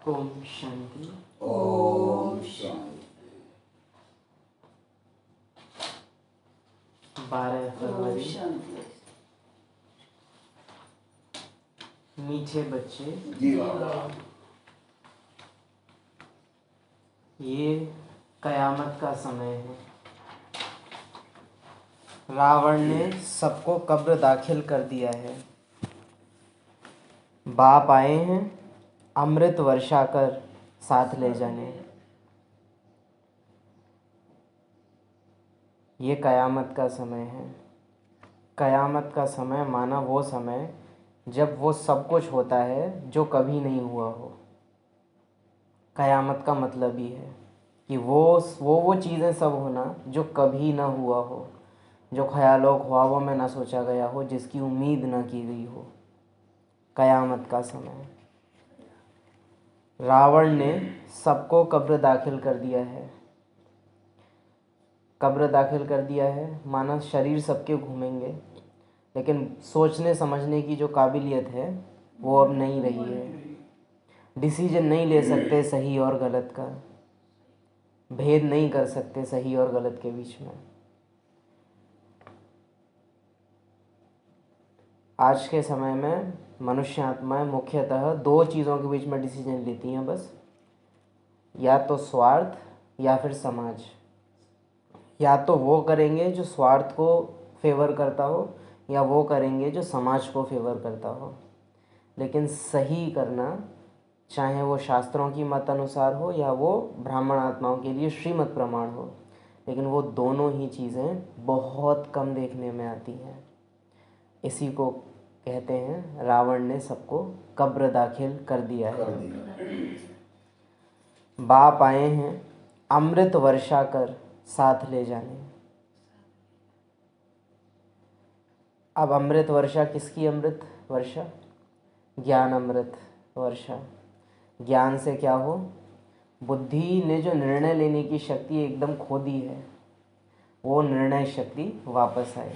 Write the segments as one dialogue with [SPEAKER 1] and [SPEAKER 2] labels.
[SPEAKER 1] ओम शांति।
[SPEAKER 2] ओम शांति।
[SPEAKER 1] 12 फरवरी। मीठे बच्चे,
[SPEAKER 2] जी बाबा।
[SPEAKER 1] ये कयामत का समय है। रावण ने सबको कब्र दाखिल कर दिया है। बाप आए हैं अमृत वर्षा कर साथ ले जाने। ये कयामत का समय है। कयामत का समय माना वो समय जब वो सब कुछ होता है जो कभी नहीं हुआ हो। कयामत का मतलब ही है कि वो चीज़ें सब होना जो कभी ना हुआ हो, जो ख्यालों ख्वाबों में ना सोचा गया हो, जिसकी उम्मीद ना की गई हो। कयामत का समय। रावण ने सबको कब्र दाखिल कर दिया है। कब्र दाखिल कर दिया है माना शरीर सबके घूमेंगे, लेकिन सोचने समझने की जो काबिलियत है वो अब नहीं रही है। डिसीजन नहीं ले सकते सही और गलत का, भेद नहीं कर सकते सही और गलत के बीच में। आज के समय में मनुष्य आत्माएं मुख्यतः दो चीज़ों के बीच में डिसीजन लेती हैं बस, या तो स्वार्थ या फिर समाज। या तो वो करेंगे जो स्वार्थ को फेवर करता हो, या वो करेंगे जो समाज को फेवर करता हो। लेकिन सही करना, चाहे वो शास्त्रों की मत अनुसार हो या वो ब्राह्मण आत्माओं के लिए श्रीमत प्रमाण हो, लेकिन वो दोनों ही चीज़ें बहुत कम देखने में आती हैं। इसी को कहते हैं रावण ने सबको कब्र दाखिल कर दिया है। बाप आए हैं अमृत वर्षा कर साथ ले जाने। अब अमृत वर्षा किसकी अमृत वर्षा? ज्ञान अमृत वर्षा। ज्ञान से क्या हो? बुद्धि ने जो निर्णय लेने की शक्ति एकदम खो दी है, वो निर्णय शक्ति वापस आए।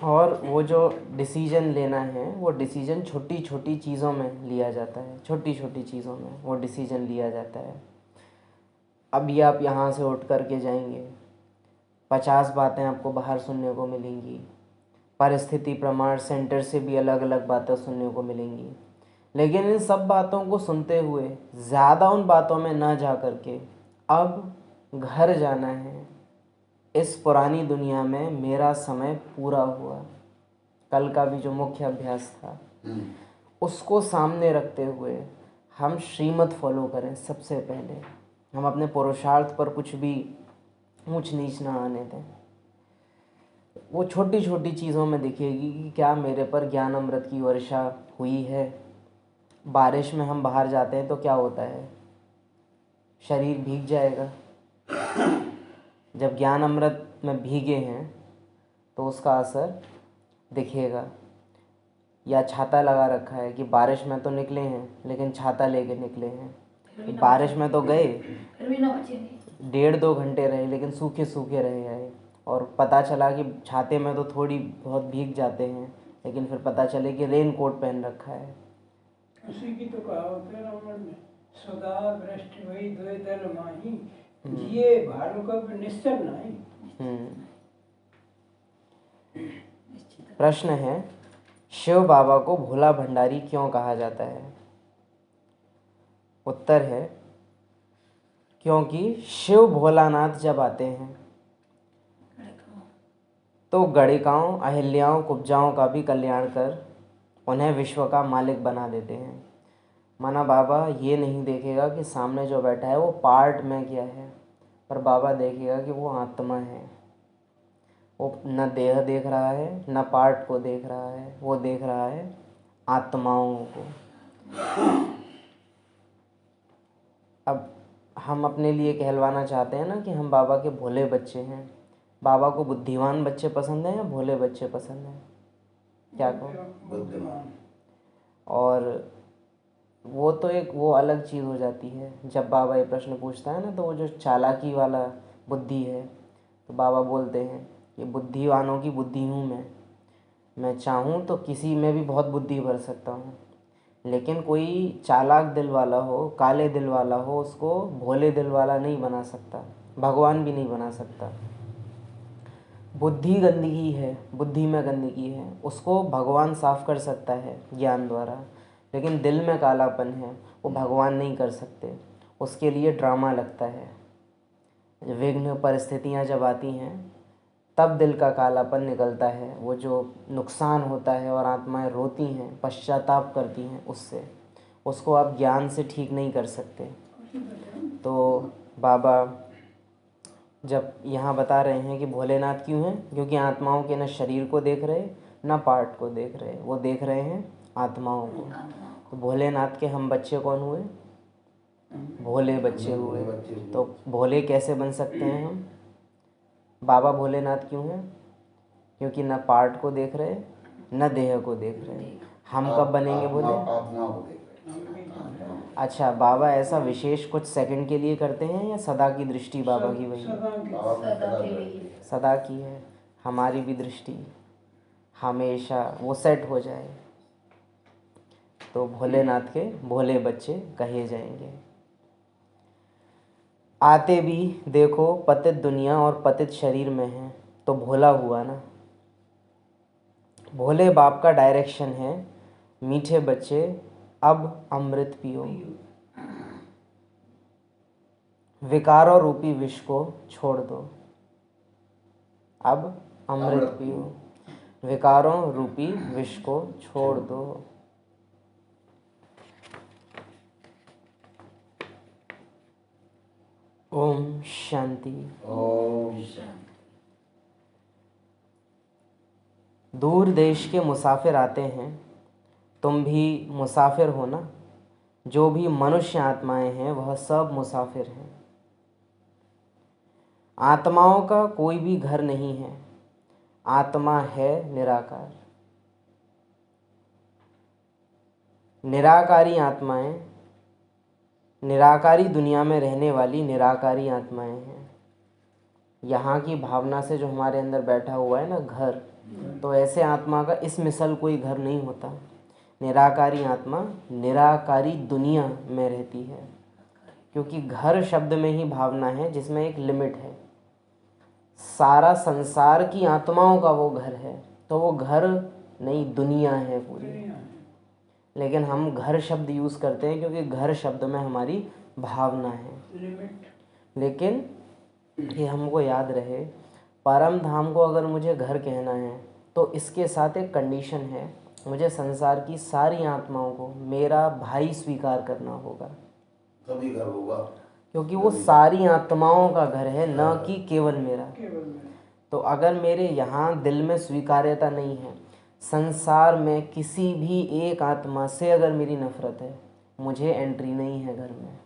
[SPEAKER 1] और वो जो डिसीजन लेना है वो डिसीजन छोटी छोटी चीज़ों में लिया जाता है। छोटी छोटी चीज़ों में वो डिसीजन लिया जाता है। अभी आप यहाँ से उठ कर के जाएंगे, 50 बातें आपको बाहर सुनने को मिलेंगी। परिस्थिति प्रमाण सेंटर से भी अलग अलग बातें सुनने को मिलेंगी। लेकिन इन सब बातों को सुनते हुए ज़्यादा उन बातों में ना जा कर के अब घर जाना है। इस पुरानी दुनिया में मेरा समय पूरा हुआ। कल का भी जो मुख्य अभ्यास था उसको सामने रखते हुए हम श्रीमत फॉलो करें। सबसे पहले हम अपने पुरुषार्थ पर कुछ भी ऊंच नीच ना आने दें। वो छोटी छोटी चीज़ों में दिखेगी कि क्या मेरे पर ज्ञान अमृत की वर्षा हुई है। बारिश में हम बाहर जाते हैं तो क्या होता है? शरीर भीग जाएगा। जब ज्ञान अमृत में भीगे हैं तो उसका असर दिखेगा। या छाता लगा रखा है कि बारिश में तो निकले हैं लेकिन छाता लेके निकले हैं। बारिश में तो गए, 1.5-2 घंटे रहे लेकिन सूखे सूखे रहे आए, और पता चला कि छाते में तो थोड़ी बहुत भीग जाते हैं, लेकिन फिर पता चले कि रेन कोट पहन रखा है।
[SPEAKER 3] उसी की तो कहावत है रावण में, सदा भ्रष्ट वही द्वे दल माही, जिए भालू कब निश्चल नहीं।
[SPEAKER 1] प्रश्न है, शिव बाबा को भोला भंडारी क्यों कहा जाता है? उत्तर है, क्योंकि शिव भोलानाथ जब आते हैं तो गणिकाओं, अहिल्याओं, कुब्जाओं का भी कल्याण कर उन्हें विश्व का मालिक बना देते हैं। माना बाबा ये नहीं देखेगा कि सामने जो बैठा है वो पार्ट में क्या है, पर बाबा देखेगा कि वो आत्मा है। वो न देह देख रहा है न पार्ट को देख रहा है, वो देख रहा है आत्माओं को। अब हम अपने लिए कहलवाना चाहते हैं ना कि हम बाबा के भोले बच्चे हैं। बाबा को बुद्धिमान बच्चे पसंद हैं या भोले बच्चे पसंद हैं? क्या कहो?
[SPEAKER 2] बुद्धिमान।
[SPEAKER 1] और वो तो एक वो अलग चीज़ हो जाती है। जब बाबा ये प्रश्न पूछता है ना तो वो जो चालाकी वाला बुद्धि है, तो बाबा बोलते हैं ये बुद्धिवानों की बुद्धि हूँ मैं। मैं चाहूँ तो किसी में भी बहुत बुद्धि भर सकता हूँ, लेकिन कोई चालाक दिल वाला हो, काले दिल वाला हो, उसको भोले दिल वाला नहीं बना सकता, भगवान भी नहीं बना सकता। बुद्धि गंदगी है, बुद्धि में गंदगी है, उसको भगवान साफ कर सकता है ज्ञान द्वारा, लेकिन दिल में कालापन है वो भगवान नहीं कर सकते। उसके लिए ड्रामा लगता है। विघ्न परिस्थितियाँ जब आती हैं तब दिल का कालापन निकलता है, वो जो नुकसान होता है और आत्माएं रोती हैं, पश्चाताप करती हैं, उससे उसको आप ज्ञान से ठीक नहीं कर सकते। तो बाबा जब यहाँ बता रहे हैं कि भोलेनाथ क्यों हैं, क्योंकि आत्माओं के न शरीर को देख रहे न पार्ट को देख रहे, वो देख रहे हैं आत्माओं को। तो भोलेनाथ के हम बच्चे कौन हुए? भोले बच्चे हुए। तो भोले कैसे बन सकते हैं हम? बाबा भोलेनाथ क्यों हैं? क्योंकि न पार्ट को देख रहे न देह को देख रहे। हम कब बनेंगे भोले? अच्छा, बाबा ऐसा विशेष कुछ सेकंड के लिए करते हैं या सदा की दृष्टि बाबा की वही है? सदा की है। हमारी भी दृष्टि हमेशा वो सेट हो जाए तो भोलेनाथ के भोले बच्चे कहे जाएंगे। आते भी देखो पतित दुनिया और पतित शरीर में है तो भोला हुआ ना। भोले बाप का डायरेक्शन है, मीठे बच्चे अब अमृत पियो, विकारों रूपी विष को छोड़ दो, अब अमृत पियो, विकारों रूपी विष को छोड़ दो। ओम शांति।
[SPEAKER 2] ओम शांति।
[SPEAKER 1] दूर देश के मुसाफिर आते हैं, तुम भी मुसाफिर हो ना। जो भी मनुष्य आत्माएं हैं वह सब मुसाफिर हैं। आत्माओं का कोई भी घर नहीं है, आत्मा है निराकार। निराकारी आत्माएं निराकारी दुनिया में रहने वाली निराकारी आत्माएं हैं। यहाँ की भावना से जो हमारे अंदर बैठा हुआ है ना घर, तो ऐसे आत्मा का इस मिसल कोई घर नहीं होता। निराकारी आत्मा निराकारी दुनिया में रहती है, क्योंकि घर शब्द में ही भावना है जिसमें एक लिमिट है। सारा संसार की आत्माओं का वो घर है, तो वो घर नहीं दुनिया है पूरी। लेकिन हम घर शब्द यूज़ करते हैं क्योंकि घर शब्द में हमारी भावना है। लेकिन ये हमको याद रहे, परम धाम को अगर मुझे घर कहना है तो इसके साथ एक कंडीशन है, मुझे संसार की सारी आत्माओं को मेरा भाई स्वीकार करना होगा,
[SPEAKER 2] तभी घर होगा।
[SPEAKER 1] क्योंकि वो सारी आत्माओं का घर है, न कि केवल मेरा। तो अगर मेरे यहाँ दिल में स्वीकार्यता नहीं है, संसार में किसी भी एक आत्मा से अगर मेरी नफरत है, मुझे एंट्री नहीं है घर में।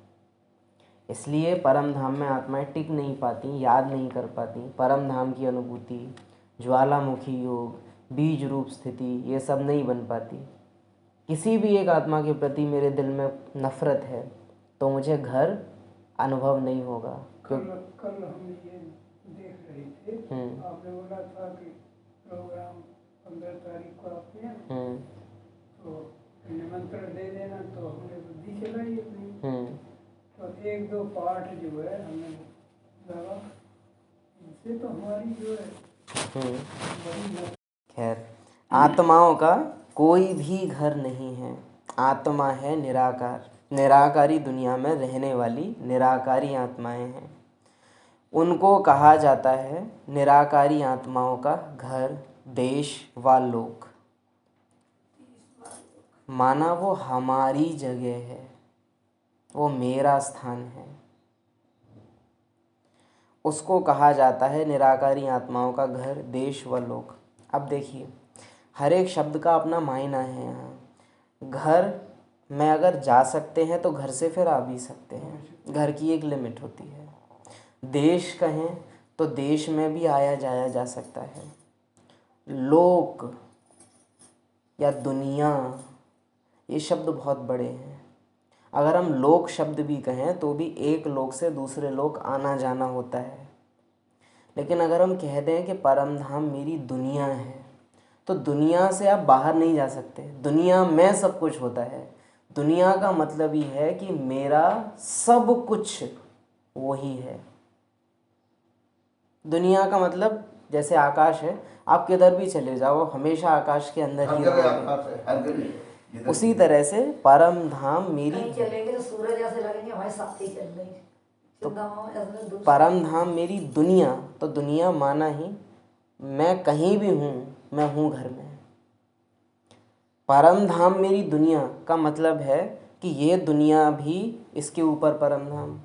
[SPEAKER 1] इसलिए परम धाम में आत्माएं टिक नहीं पाती, याद नहीं कर पाती। परम धाम की अनुभूति, ज्वालामुखी योग, बीज रूप स्थिति, ये सब नहीं बन पाती। किसी भी एक आत्मा के प्रति मेरे दिल में नफरत है तो मुझे घर अनुभव नहीं होगा।
[SPEAKER 3] कल हम ये देख रहे थे, आपने बोला था कि प्रोग्राम 15 तारीख को आपके यहाँ, तो निमंत्रण दे देना। तो हमने बुद्धि चलाई अपनी, तो 1-2 पाठ जो है हमने लगा, इनसे तो हमारी जो है
[SPEAKER 1] खैर, आत्माओं का कोई भी घर नहीं है, आत्मा है निराकार। निराकारी दुनिया में रहने वाली निराकारी आत्माएं हैं, उनको कहा जाता है निराकारी आत्माओं का घर, देश व लोक। माना वो हमारी जगह है, वो मेरा स्थान है, उसको कहा जाता है निराकारी आत्माओं का घर, देश व लोक। अब देखिए, हर एक शब्द का अपना मायना है। यहाँ घर में अगर जा सकते हैं तो घर से फिर आ भी सकते हैं, घर की एक लिमिट होती है। देश कहें तो देश में भी आया जाया जा सकता है। लोक या दुनिया, ये शब्द बहुत बड़े हैं। अगर हम लोक शब्द भी कहें तो भी एक लोक से दूसरे लोक आना जाना होता है। लेकिन अगर हम कह दें कि परम धाम मेरी दुनिया है, तो दुनिया से आप बाहर नहीं जा सकते। दुनिया में सब कुछ होता है। दुनिया का मतलब ही है कि मेरा सब कुछ वही है। दुनिया का मतलब जैसे आकाश है, आप किधर भी चले जाओ हमेशा आकाश के अंदर
[SPEAKER 2] हर
[SPEAKER 1] ही
[SPEAKER 2] जगह
[SPEAKER 1] रहोगे।
[SPEAKER 2] आकाश है, हर जगह जिधर
[SPEAKER 1] उसी तरह से परम धाम मेरी,
[SPEAKER 4] कहीं चलेंगे तो सूरज ऐसे लगेंगे हमारे साथ ही चल रही है। चंद्रमा ऐसे दूर
[SPEAKER 1] परम धाम मेरी दुनिया, तो दुनिया माना ही मैं कहीं भी हूँ, मैं हूँ घर में। परम धाम मेरी दुनिया का मतलब है कि ये दुनिया भी इसके ऊपर परम धाम।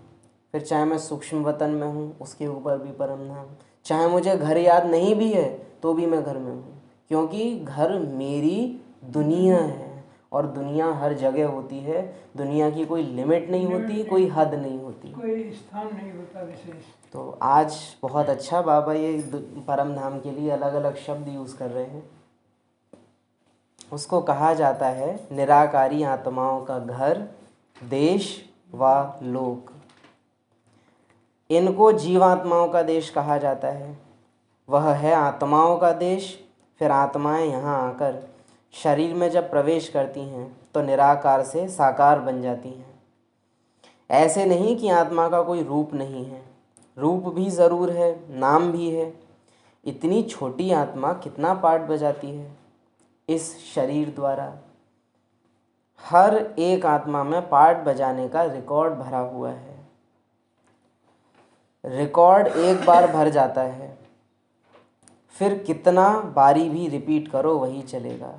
[SPEAKER 1] फिर चाहे मैं सूक्ष्म वतन में हूँ उसके ऊपर भी परम धाम। चाहे मुझे घर याद नहीं भी है तो भी मैं घर में हूँ, क्योंकि घर मेरी दुनिया है। और दुनिया हर जगह होती है। दुनिया की कोई लिमिट नहीं होती, कोई हद नहीं होती।
[SPEAKER 3] कोई स्थान नहीं होता विशेष।
[SPEAKER 1] तो आज बहुत अच्छा बाबा ये परम धाम के लिए अलग अलग शब्द यूज़ कर रहे हैं। उसको कहा जाता है निराकारी आत्माओं का घर, देश व लोक। इनको जीवात्माओं का देश कहा जाता है। वह है आत्माओं का देश। फिर आत्माएं यहाँ आकर शरीर में जब प्रवेश करती हैं तो निराकार से साकार बन जाती हैं। ऐसे नहीं कि आत्मा का कोई रूप नहीं है, रूप भी ज़रूर है, नाम भी है। इतनी छोटी आत्मा कितना पार्ट बजाती है इस शरीर द्वारा। हर एक आत्मा में पार्ट बजाने का रिकॉर्ड भरा हुआ है। रिकॉर्ड एक बार भर जाता है, फिर कितना बारी भी रिपीट करो वही चलेगा।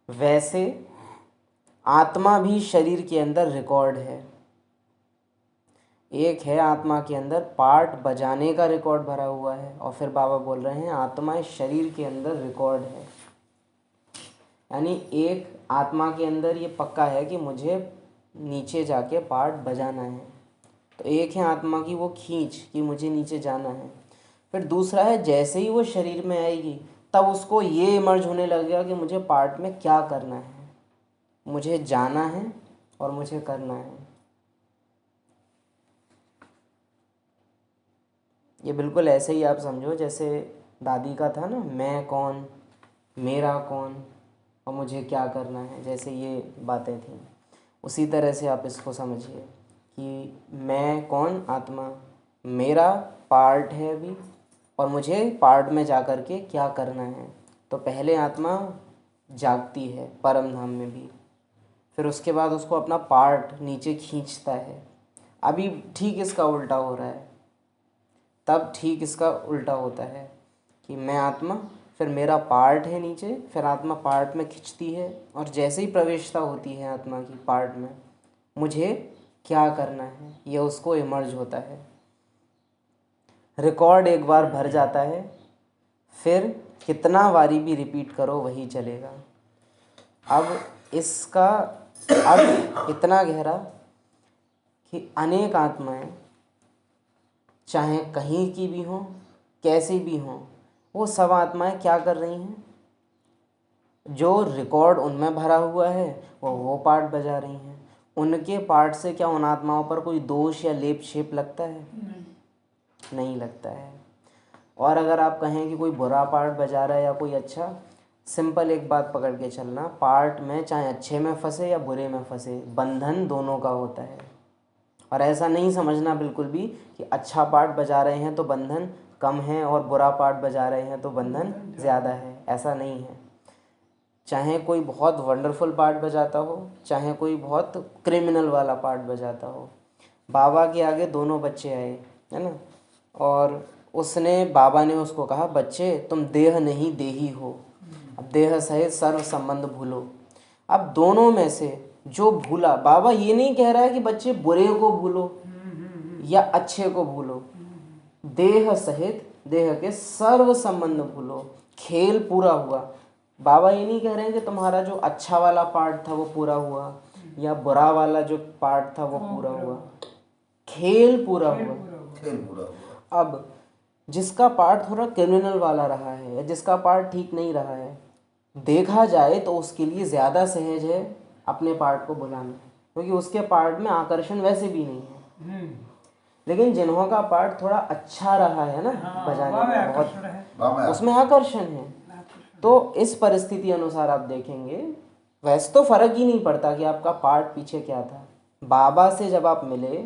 [SPEAKER 1] वैसे आत्मा भी शरीर के अंदर रिकॉर्ड है। एक है आत्मा के अंदर पार्ट बजाने का रिकॉर्ड भरा हुआ है, और फिर बाबा बोल रहे हैं आत्मा इस शरीर के अंदर रिकॉर्ड है। यानी एक आत्मा के अंदर ये पक्का है कि मुझे नीचे जाके पार्ट बजाना है, तो एक है आत्मा की वो खींच कि मुझे नीचे जाना है। फिर दूसरा है जैसे ही वो शरीर में आएगी तब उसको ये इमर्ज होने लगेगा कि मुझे पार्ट में क्या करना है, मुझे जाना है और मुझे करना है। ये बिल्कुल ऐसे ही आप समझो जैसे दादी का था ना, मैं कौन, मेरा कौन और मुझे क्या करना है, जैसे ये बातें थीं। उसी तरह से आप इसको समझिए कि मैं कौन, आत्मा, मेरा पार्ट है अभी और मुझे पार्ट में जा कर के क्या करना है। तो पहले आत्मा जागती है परम धाम में भी, फिर उसके बाद उसको अपना पार्ट नीचे खींचता है। अभी ठीक इसका उल्टा हो रहा है, तब ठीक इसका उल्टा होता है कि मैं आत्मा, फिर मेरा पार्ट है नीचे, फिर आत्मा पार्ट में खिंचती है, और जैसे ही प्रवेशता होती है आत्मा की पार्ट में, मुझे क्या करना है यह उसको इमर्ज होता है। रिकॉर्ड एक बार भर जाता है, फिर कितना बारी भी रिपीट करो वही चलेगा। अब इसका अर्थ इतना गहरा कि अनेक आत्माएं चाहे कहीं की भी हों, कैसी भी हों, वो सब आत्माएं क्या कर रही हैं, जो रिकॉर्ड उनमें भरा हुआ है वो पार्ट बजा रही हैं। उनके पार्ट से क्या उन आत्माओं पर कोई दोष या लेप शेप लगता है? नहीं लगता है। और अगर आप कहें कि कोई बुरा पार्ट बजा रहा है या कोई अच्छा, सिंपल एक बात पकड़ के चलना, पार्ट में चाहे अच्छे में फंसे या बुरे में फंसे, बंधन दोनों का होता है। और ऐसा नहीं समझना बिल्कुल भी कि अच्छा पार्ट बजा रहे हैं तो बंधन कम है और बुरा पार्ट बजा रहे हैं तो बंधन ज़्यादा है, ऐसा नहीं है। चाहे कोई बहुत वंडरफुल पार्ट बजाता हो, चाहे कोई बहुत क्रिमिनल वाला पार्ट बजाता हो, बाबा के आगे दोनों बच्चे आए, है ना, और बाबा ने उसको कहा, बच्चे तुम देह नहीं देही हो, अब देह सहित सर्व संबंध भूलो। अब दोनों में से जो भूला, बाबा ये नहीं कह रहा है कि बच्चे बुरे को भूलो या अच्छे को भूलो, देह सहित देह के सर्व संबंध भूलो। खेल पूरा हुआ। बाबा ये नहीं कह रहे हैं कि तुम्हारा जो अच्छा वाला पार्ट था वो पूरा हुआ या बुरा वाला जो पार्ट था वो पूरा हुआ, खेल पूरा हुआ।
[SPEAKER 2] खेल पूरा हुआ।
[SPEAKER 1] अब जिसका पार्ट थोड़ा क्रिमिनल वाला रहा है या जिसका पार्ट ठीक नहीं रहा है, देखा जाए तो उसके लिए ज़्यादा सहज है अपने पार्ट को भुलाना, क्योंकि उसके पार्ट में आकर्षण वैसे भी नहीं है। लेकिन जिन्हों का पार्ट थोड़ा अच्छा रहा है ना, बजाने में बहुत, उसमें आकर्षण है। तो इस परिस्थिति अनुसार आप देखेंगे, वैसे तो फर्क ही नहीं पड़ता कि आपका पार्ट पीछे क्या था। बाबा से जब आप मिले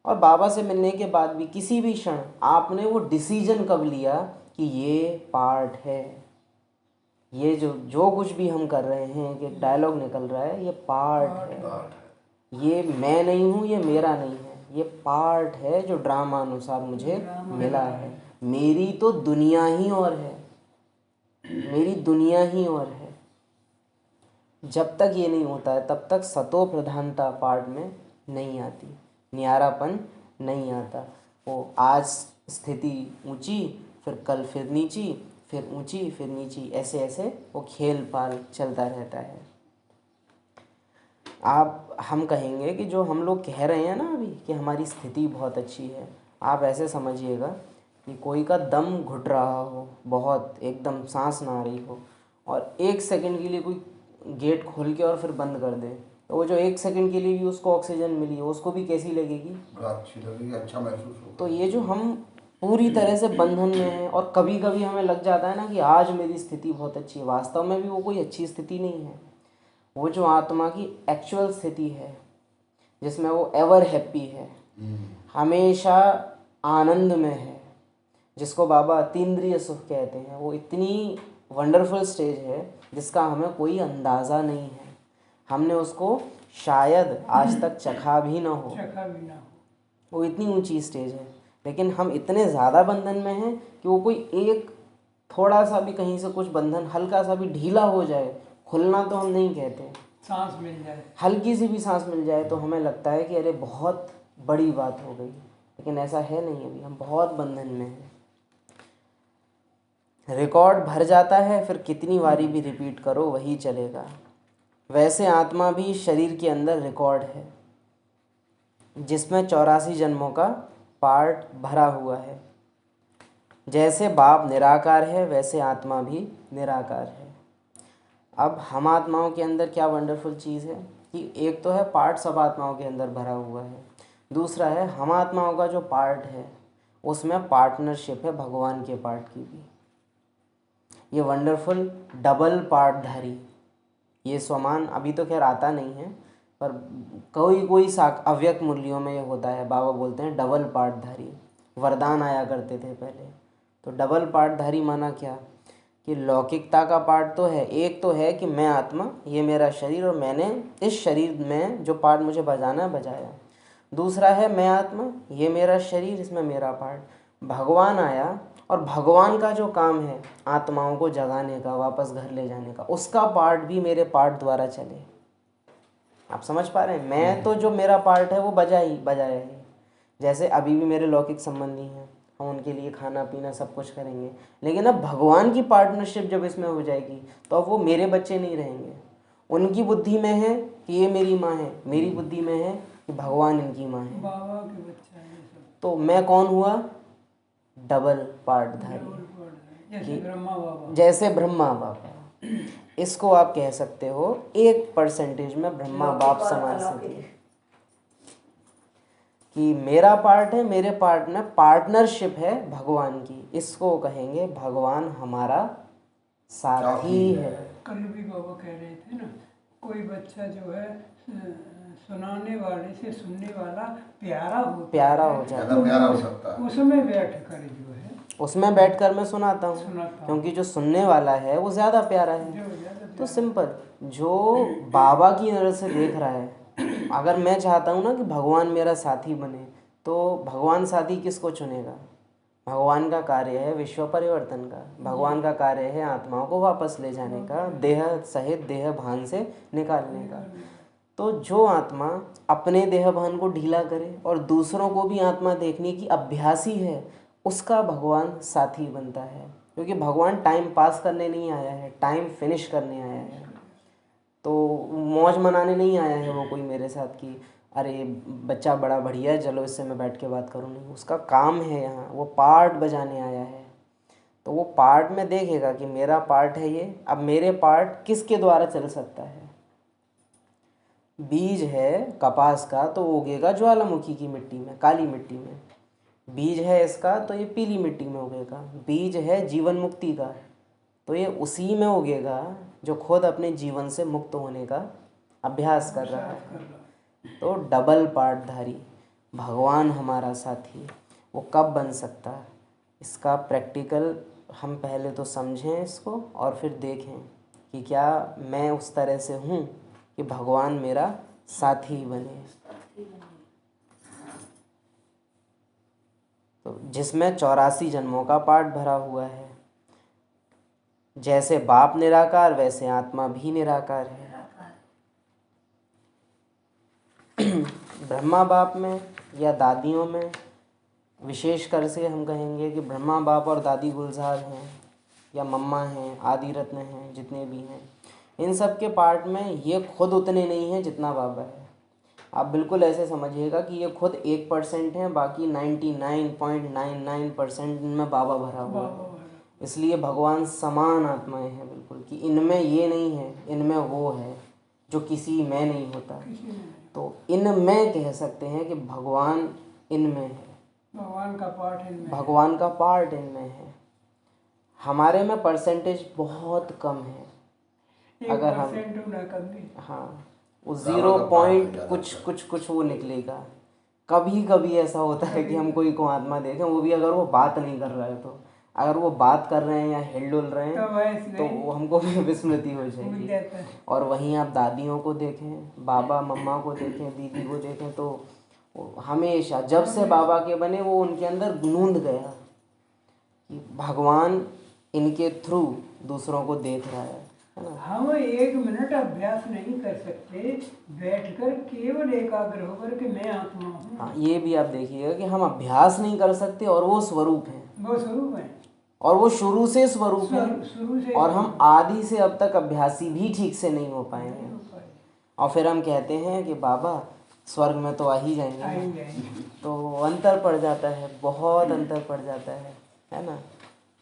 [SPEAKER 1] और बाबा से मिलने के बाद भी किसी भी क्षण आपने वो डिसीजन कब लिया कि ये पार्ट है, ये जो कुछ भी हम कर रहे हैं, कि डायलॉग निकल रहा है, ये पार्ट है, ये मैं नहीं हूँ, ये मेरा नहीं है, ये पार्ट है जो ड्रामा अनुसार मुझे मिला है। मेरी तो दुनिया ही और है, मेरी दुनिया ही और है। जब तक ये नहीं होता है तब तक सतो प्रधानता पार्ट में नहीं आती, न्यारापन नहीं आता। वो आज स्थिति ऊंची, फिर कल फिर नीची, फिर ऊंची, फिर नीची, ऐसे ऐसे वो खेल पाल चलता रहता है। हम कहेंगे कि जो हम लोग कह रहे हैं ना अभी कि हमारी स्थिति बहुत अच्छी है, आप ऐसे समझिएगा कि कोई का दम घुट रहा हो, बहुत एकदम सांस ना आ रही हो, और 1 सेकंड के लिए कोई गेट खोल के और फिर बंद कर दे, तो वो जो 1 सेकंड के लिए भी उसको ऑक्सीजन मिली है, उसको भी कैसी लगेगी?
[SPEAKER 2] अच्छी लगेगी, अच्छा महसूस होगा।
[SPEAKER 1] तो ये जो हम पूरी तरह से बंधन में हैं, और कभी कभी हमें लग जाता है ना कि आज मेरी स्थिति बहुत अच्छी है, वास्तव में भी वो कोई अच्छी स्थिति नहीं है। वो जो आत्मा की एक्चुअल स्थिति है, जिसमें वो एवर हैप्पी है, हमेशा आनंद में है, जिसको बाबा अतीन्द्रिय सुख कहते हैं, वो इतनी वंडरफुल स्टेज है जिसका हमें कोई अंदाज़ा नहीं है। हमने उसको शायद आज तक चखा भी ना हो, वो इतनी ऊंची स्टेज है। लेकिन हम इतने ज़्यादा बंधन में हैं कि वो कोई एक थोड़ा सा भी कहीं से कुछ बंधन हल्का सा भी ढीला हो जाए, खुलना तो हम नहीं कहते,
[SPEAKER 3] सांस मिल जाए,
[SPEAKER 1] हल्की सी भी सांस मिल जाए तो हमें लगता है कि अरे बहुत बड़ी बात हो गई। लेकिन ऐसा है नहीं, अभी हम बहुत बंधन में हैं। रिकॉर्ड भर जाता है, फिर कितनी बारी भी रिपीट करो वही चलेगा। वैसे आत्मा भी शरीर के अंदर रिकॉर्ड है, जिसमें 84 जन्मों का पार्ट भरा हुआ है। जैसे बाप निराकार है, वैसे आत्मा भी निराकार है। अब हम आत्माओं के अंदर क्या वंडरफुल चीज़ है कि एक तो है पार्ट सब आत्माओं के अंदर भरा हुआ है, दूसरा है हम आत्माओं का जो पार्ट है उसमें पार्टनरशिप है भगवान के पार्ट की भी। ये वंडरफुल डबल पार्टधारी, ये स्वमान अभी तो खैर आता नहीं है, पर कोई अव्यक्त मुरलियों में ये होता है। बाबा बोलते हैं डबल पार्टधारी, वरदान आया करते थे पहले। तो डबल पार्टधारी माना क्या कि लौकिकता का पार्ट तो है, एक तो है कि मैं आत्मा, ये मेरा शरीर और मैंने इस शरीर में जो पार्ट मुझे बजाना है बजाया। दूसरा है मैं आत्मा, ये मेरा शरीर, इसमें मेरा पार्ट। भगवान आया और भगवान का जो काम है आत्माओं को जगाने का, वापस घर ले जाने का, उसका पार्ट भी मेरे पार्ट द्वारा चले। आप समझ पा रहे हैं? मैं तो जो मेरा पार्ट है वो बजाया ही। जैसे अभी भी मेरे लौकिक संबंधी हैं, हम उनके लिए खाना पीना सब कुछ करेंगे, लेकिन अब भगवान की पार्टनरशिप जब इसमें हो जाएगी तो अब वो मेरे बच्चे नहीं रहेंगे। उनकी बुद्धि में है कि ये मेरी माँ है, मेरी बुद्धि में है कि भगवान इनकी माँ है।
[SPEAKER 3] बाबा के बच्चा है ये सब।
[SPEAKER 1] तो मैं कौन हुआ? डबल पार्टधारी, जैसे ब्रह्मा बाबा। इसको आप कह सकते हो 1% में ब्रह्मा बाप समान स्थिति, कि मेरा पार्ट है, मेरे पार्ट में पार्टनरशिप है भगवान की। इसको कहेंगे भगवान हमारा साथी है।
[SPEAKER 3] कल भी बाबा कह रहे थे ना, कोई बच्चा जो है सुनाने वाले से सुनने वाला प्यारा हो
[SPEAKER 1] जाता है,
[SPEAKER 2] प्यारा हो सकता है।
[SPEAKER 3] उसमें बैठ कर जो है,
[SPEAKER 1] उसमें बैठकर मैं सुनाता हूँ, क्योंकि जो सुनने वाला है वो ज़्यादा प्यारा है। तो सिंपल, जो बाबा की नज़र से देख रहा है, अगर मैं चाहता हूँ ना कि भगवान मेरा साथी बने, तो भगवान साथी किसको चुनेगा? भगवान का कार्य है विश्व परिवर्तन का, भगवान का कार्य है आत्माओं को वापस ले जाने का, देह सहित देह भान से निकालने का। तो जो आत्मा अपने देह भान को ढीला करे और दूसरों को भी आत्मा देखने की अभ्यासी है, उसका भगवान साथी बनता है। क्योंकि भगवान टाइम पास करने नहीं आया है, टाइम फिनिश करने आया है। तो मौज मनाने नहीं आया है वो कोई मेरे साथ कि अरे बच्चा बड़ा बढ़िया है, चलो इससे मैं बैठ के बात करूँ, नहीं। उसका काम है यहाँ, वो पार्ट बजाने आया है। तो वो पार्ट में देखेगा कि मेरा पार्ट है ये, अब मेरे पार्ट किसके द्वारा चल सकता है। बीज है कपास का तो उगेगा ज्वालामुखी की मिट्टी में, काली मिट्टी में। बीज है इसका तो ये पीली मिट्टी में उगेगा। बीज है जीवन मुक्ति का तो ये उसी में उगेगा जो खुद अपने जीवन से मुक्त होने का अभ्यास कर रहा है। तो डबल पार्टधारी भगवान हमारा साथी वो कब बन सकता है, इसका प्रैक्टिकल हम पहले तो समझें इसको और फिर देखें कि क्या मैं उस तरह से हूँ कि भगवान मेरा साथी बने। तो जिसमें 84 जन्मों का पाठ भरा हुआ है। जैसे बाप निराकार वैसे आत्मा भी निराकार है। ब्रह्मा बाप में या दादियों में विशेषकर से हम कहेंगे कि ब्रह्मा बाप और दादी गुलजार हैं या मम्मा हैं, आदि रत्न हैं, जितने भी हैं, इन सब के पार्ट में ये खुद उतने नहीं हैं जितना बाबा है। आप बिल्कुल ऐसे समझिएगा कि ये खुद 1% है, बाकी 99.99% में बाबा भरा हुआ है। इसलिए भगवान समान आत्माएं हैं बिल्कुल, कि इनमें ये नहीं है, इनमें वो है जो किसी में नहीं होता। तो इनमें कह सकते हैं कि भगवान इनमें है,
[SPEAKER 3] भगवान का पार्ट इनमें,
[SPEAKER 1] भगवान का पार्ट इनमें है। हमारे में परसेंटेज बहुत कम है। अगर हम हाँ वो 0 पॉइंट कुछ वो निकलेगा। कभी कभी ऐसा होता है कि हम कोई को आत्मा देखें, वो भी अगर वो बात नहीं कर रहा है, तो अगर वो बात कर रहे हैं या हिलडुल रहे हैं तो वो हमको भी विस्मृति हो जाएगी। और वहीं आप दादियों को देखें, बाबा मम्मा को देखें, दीदी को देखें, तो हमेशा जब से बाबा के बने वो उनके अंदर गूंद गया कि भगवान इनके थ्रू दूसरों को देख रहा है ना।
[SPEAKER 3] हम 1 मिनट अभ्यास नहीं कर सकते बैठकर केवल एकाग्र होकर के मैं आत्मा हूँ।
[SPEAKER 1] हाँ, ये भी आप देखिएगा कि हम अभ्यास नहीं कर सकते और वो स्वरूप है,
[SPEAKER 3] वो स्वरूप है,
[SPEAKER 1] और वो शुरू से स्वरूप है,
[SPEAKER 3] शुरू से,
[SPEAKER 1] और हम आदि से अब तक अभ्यासी भी ठीक से नहीं हो पाएंगे। और फिर हम कहते हैं कि बाबा स्वर्ग में तो आ ही जाएंगे, तो अंतर पड़ जाता है, बहुत अंतर पड़ जाता है ना।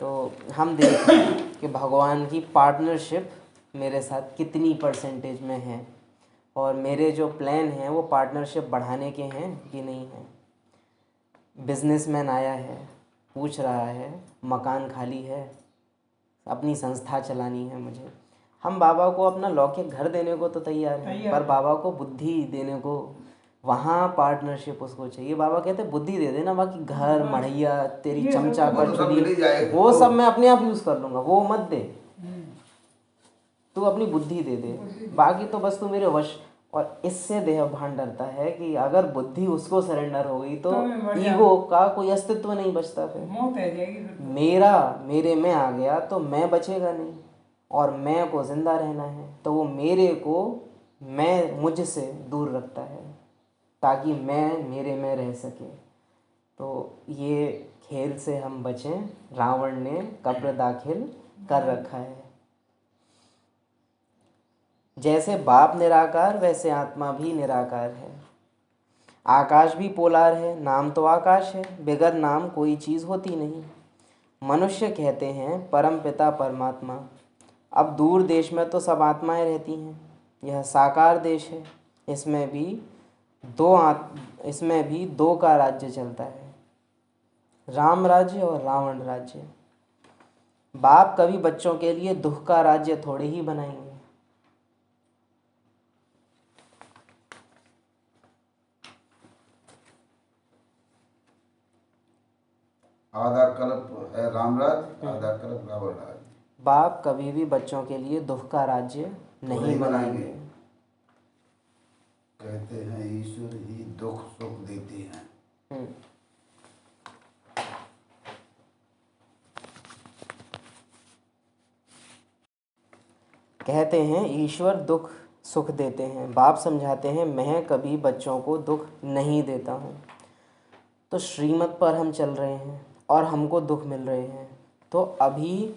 [SPEAKER 1] तो हम देखें कि भगवान की पार्टनरशिप मेरे साथ कितनी परसेंटेज में है, और मेरे जो प्लान हैं वो पार्टनरशिप बढ़ाने के हैं कि नहीं हैं। बिजनेसमैन आया है, पूछ रहा है मकान खाली है, अपनी संस्था चलानी है मुझे, हम बाबा को अपना लौकिक घर देने को तो तैयार हैं, पर बाबा को बुद्धि देने को वहाँ पार्टनरशिप उसको चाहिए। बाबा कहते बुद्धि दे देना, बाकी घर मढ़ैया तेरी चमचा कटोरी वो सब मैं अपने आप यूज़ कर लूँगा, वो मत दे, तू अपनी बुद्धि दे दे, बाकी तो बस तू मेरे वश। और इससे देह भान डरता है कि अगर बुद्धि उसको सरेंडर हो गई तो ईगो का कोई अस्तित्व नहीं बचता, फिर मेरे में आ गया तो मैं बचेगा नहीं, और मैं को जिंदा रहना है, तो वो मेरे को मैं मुझसे दूर रखता है ताकि मैं मेरे में रह सके। तो ये खेल से हम बचें, रावण ने कब्र दाखिल कर रखा है। जैसे बाप निराकार वैसे आत्मा भी निराकार है। आकाश भी पोलार है, नाम तो आकाश है, बगैर नाम कोई चीज़ होती नहीं। मनुष्य कहते हैं परम पिता परमात्मा, अब दूर देश में तो सब आत्माएं रहती हैं, यह साकार देश है, इसमें भी दो का राज्य चलता है, राम राज्य और रावण राज्य। बाप कभी बच्चों के लिए दुख का राज्य थोड़े ही बनाएंगे।
[SPEAKER 2] आधा कल्प है रामराज, आधा कल्प रावण राज।
[SPEAKER 1] बाप कभी भी बच्चों के लिए दुख का राज्य नहीं बनाएंगे।
[SPEAKER 2] कहते हैं ईश्वर ही दुख सुख देते हैं।
[SPEAKER 1] कहते हैं ईश्वर दुख सुख देते हैं, बाप समझाते हैं मैं कभी बच्चों को दुख नहीं देता हूँ। तो श्रीमत पर हम चल रहे हैं और हमको दुख मिल रहे हैं, तो अभी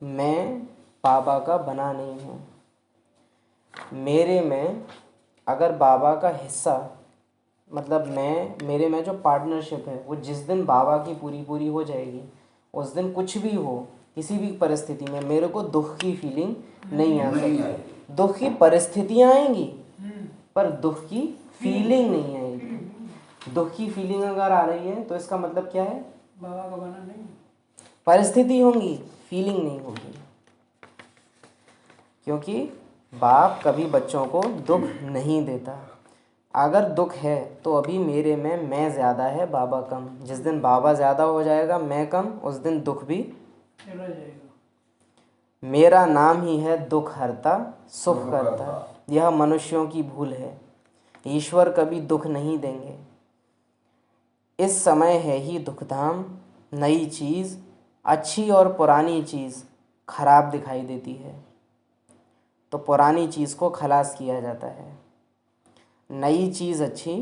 [SPEAKER 1] मैं बाबा का बना नहीं हूँ। मेरे में अगर बाबा का हिस्सा, मतलब मेरे में जो पार्टनरशिप है वो जिस दिन बाबा की पूरी हो जाएगी, उस दिन कुछ भी हो, किसी भी परिस्थिति में मेरे को दुख की फीलिंग नहीं आ सकती। दुख की परिस्थितियाँ आएंगी पर दुख की फीलिंग नहीं आएगी। दुख की फीलिंग अगर आ रही है तो इसका मतलब क्या है,
[SPEAKER 3] बाबा का बना नहीं।
[SPEAKER 1] परिस्थिति होंगी, फीलिंग नहीं होगी, क्योंकि बाप कभी बच्चों को दुख नहीं देता। अगर दुख है तो अभी मेरे में मैं ज़्यादा है, बाबा कम। जिस दिन बाबा ज़्यादा हो जाएगा, मैं कम, उस दिन दुख भी
[SPEAKER 3] चला जाएगा।
[SPEAKER 1] मेरा नाम ही है दुख हरता, सुख करता। यह मनुष्यों की भूल है, ईश्वर कभी दुख नहीं देंगे। इस समय है ही दुखधाम, नई चीज़ अच्छी और पुरानी चीज़ खराब दिखाई देती है, तो पुरानी चीज़ को खलास किया जाता है। नई चीज़ अच्छी,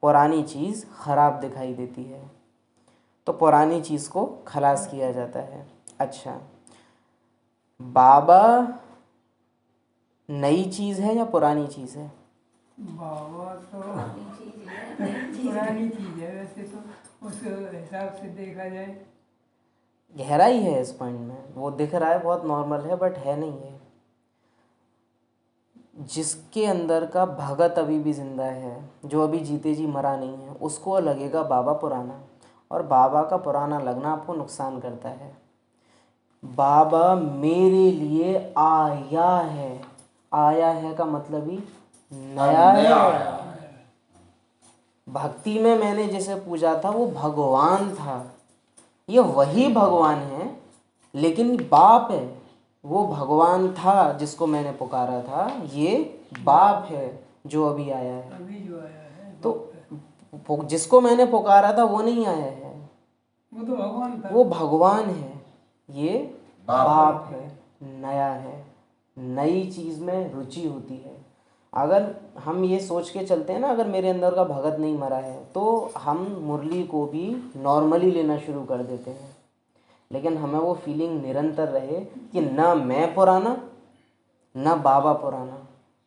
[SPEAKER 1] पुरानी चीज़ खराब दिखाई देती है, तो पुरानी चीज़ को खलास किया जाता है। अच्छा, बाबा नई चीज़ है या पुरानी चीज़ है?
[SPEAKER 3] बाबा तो
[SPEAKER 4] चीज है,
[SPEAKER 3] पुरानी चीज है वैसे तो, उस हिसाब से देखा जाए।
[SPEAKER 1] गहराई है इस पॉइंट में, वो दिख रहा है बहुत नॉर्मल है, बट है नहीं है। जिसके अंदर का भगत अभी भी जिंदा है, जो अभी जीते जी मरा नहीं है, उसको लगेगा बाबा पुराना, और बाबा का पुराना लगना आपको नुकसान करता है। बाबा मेरे लिए आया है, आया है का मतलब ही नया है। भक्ति में मैंने जिसे पूजा था वो भगवान था, ये वही भगवान है, लेकिन बाप है। वो भगवान था जिसको मैंने पुकारा था, ये बाप है जो अभी आया है।
[SPEAKER 3] अभी जो आया है
[SPEAKER 1] तो जिसको मैंने पुकारा था वो नहीं आया है,
[SPEAKER 3] वो तो भगवान था।
[SPEAKER 1] वो भगवान है, ये बाप है, नया है। नई चीज़ में रुचि होती है। अगर हम ये सोच के चलते हैं ना, अगर मेरे अंदर का भगत नहीं मरा है, तो हम मुरली को भी नॉर्मली लेना शुरू कर देते हैं। लेकिन हमें वो फीलिंग निरंतर रहे कि ना मैं पुराना, ना बाबा पुराना।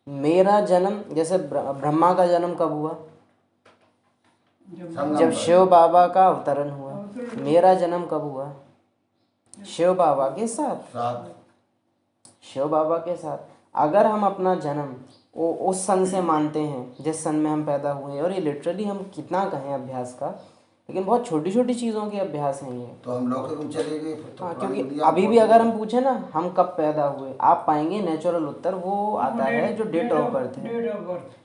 [SPEAKER 1] मेरा जन्म, जैसे ब्रह्मा का जन्म कब हुआ? जब शिव बाबा का अवतरण हुआ। मेरा जन्म कब हुआ? शिव बाबा के साथ, शिव बाबा के साथ। अगर हम अपना जन्म उस सन से मानते हैं जिस सन में हम पैदा हुए हैं, और ये लिटरली हम कितना कहें अभ्यास का, लेकिन बहुत छोटी छोटी चीज़ों के अभ्यास हैं ये।
[SPEAKER 2] तो हम लौकिक में चले गए फिर तो
[SPEAKER 1] हाँ,
[SPEAKER 2] पुरानी
[SPEAKER 1] क्योंकि
[SPEAKER 2] दुनिया
[SPEAKER 1] अभी
[SPEAKER 2] में
[SPEAKER 1] भी
[SPEAKER 2] पहुंच
[SPEAKER 1] अगर
[SPEAKER 2] गए।
[SPEAKER 1] हम पूछे ना हम कब पैदा हुए, आप पाएंगे नेचुरल उत्तर वो आता है जो डेट ऑफ बर्थ है।
[SPEAKER 3] डेट ऑफ बर्थ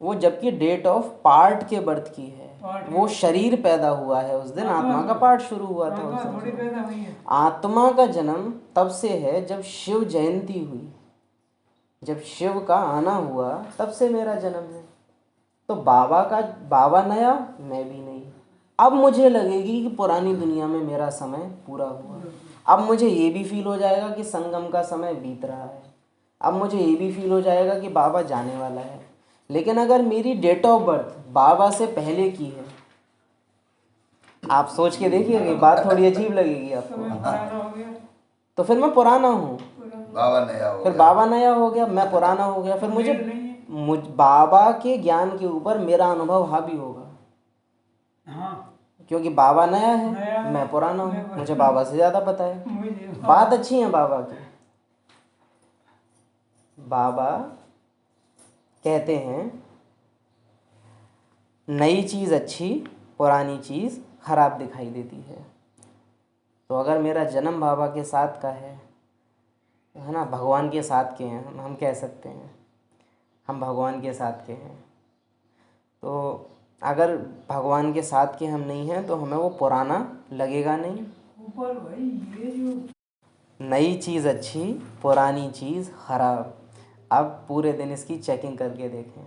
[SPEAKER 1] वो जबकि डेट ऑफ पार्ट के बर्थ की है।
[SPEAKER 3] पार्ट
[SPEAKER 1] वो शरीर पैदा हुआ है उस दिन, आत्मा का पार्ट शुरू हुआ था उस
[SPEAKER 3] थोड़ी
[SPEAKER 1] दिन।
[SPEAKER 3] पैदा हुई है।
[SPEAKER 1] आत्मा का जन्म तब से है जब शिव जयंती हुई, जब शिव का आना हुआ, तब से मेरा जन्म है। तो बाबा नया, मैं भी नहीं। अब मुझे लगेगी कि पुरानी दुनिया में मेरा समय पूरा हुआ। अब मुझे ये भी फील हो जाएगा कि संगम का समय बीत रहा है। अब मुझे ये भी फील हो जाएगा कि बाबा जाने वाला है। लेकिन अगर मेरी डेट ऑफ बर्थ बाबा से पहले की है, आप सोच के देखिए, बात थोड़ी अजीब लगेगी आपको।
[SPEAKER 3] पुराना हो गया,
[SPEAKER 1] तो फिर मैं पुराना हूँ,
[SPEAKER 2] बाबा नया हो
[SPEAKER 1] फिर
[SPEAKER 2] गया।
[SPEAKER 1] बाबा नया हो गया, मैं पुराना हो गया। फिर मुझे बाबा के ज्ञान के ऊपर मेरा अनुभव हावी होगा,
[SPEAKER 3] हाँ
[SPEAKER 1] क्योंकि बाबा नया है,
[SPEAKER 3] नया है,
[SPEAKER 1] मैं पुराना हूँ, मुझे बाबा से ज़्यादा पता है।
[SPEAKER 3] मुझे
[SPEAKER 1] बात अच्छी है बाबा की। बाबा कहते हैं नई चीज़ अच्छी, पुरानी चीज़ खराब दिखाई देती है। तो अगर मेरा जन्म बाबा के साथ का है ना, भगवान के साथ के हैं, हम कह सकते हैं हम भगवान के साथ के हैं। तो अगर भगवान के साथ के हम नहीं हैं तो हमें वो पुराना लगेगा नहीं।
[SPEAKER 3] ऊपर भाई ये जो
[SPEAKER 1] नई चीज़ अच्छी, पुरानी चीज़ खराब। अब पूरे दिन इसकी चेकिंग करके देखें,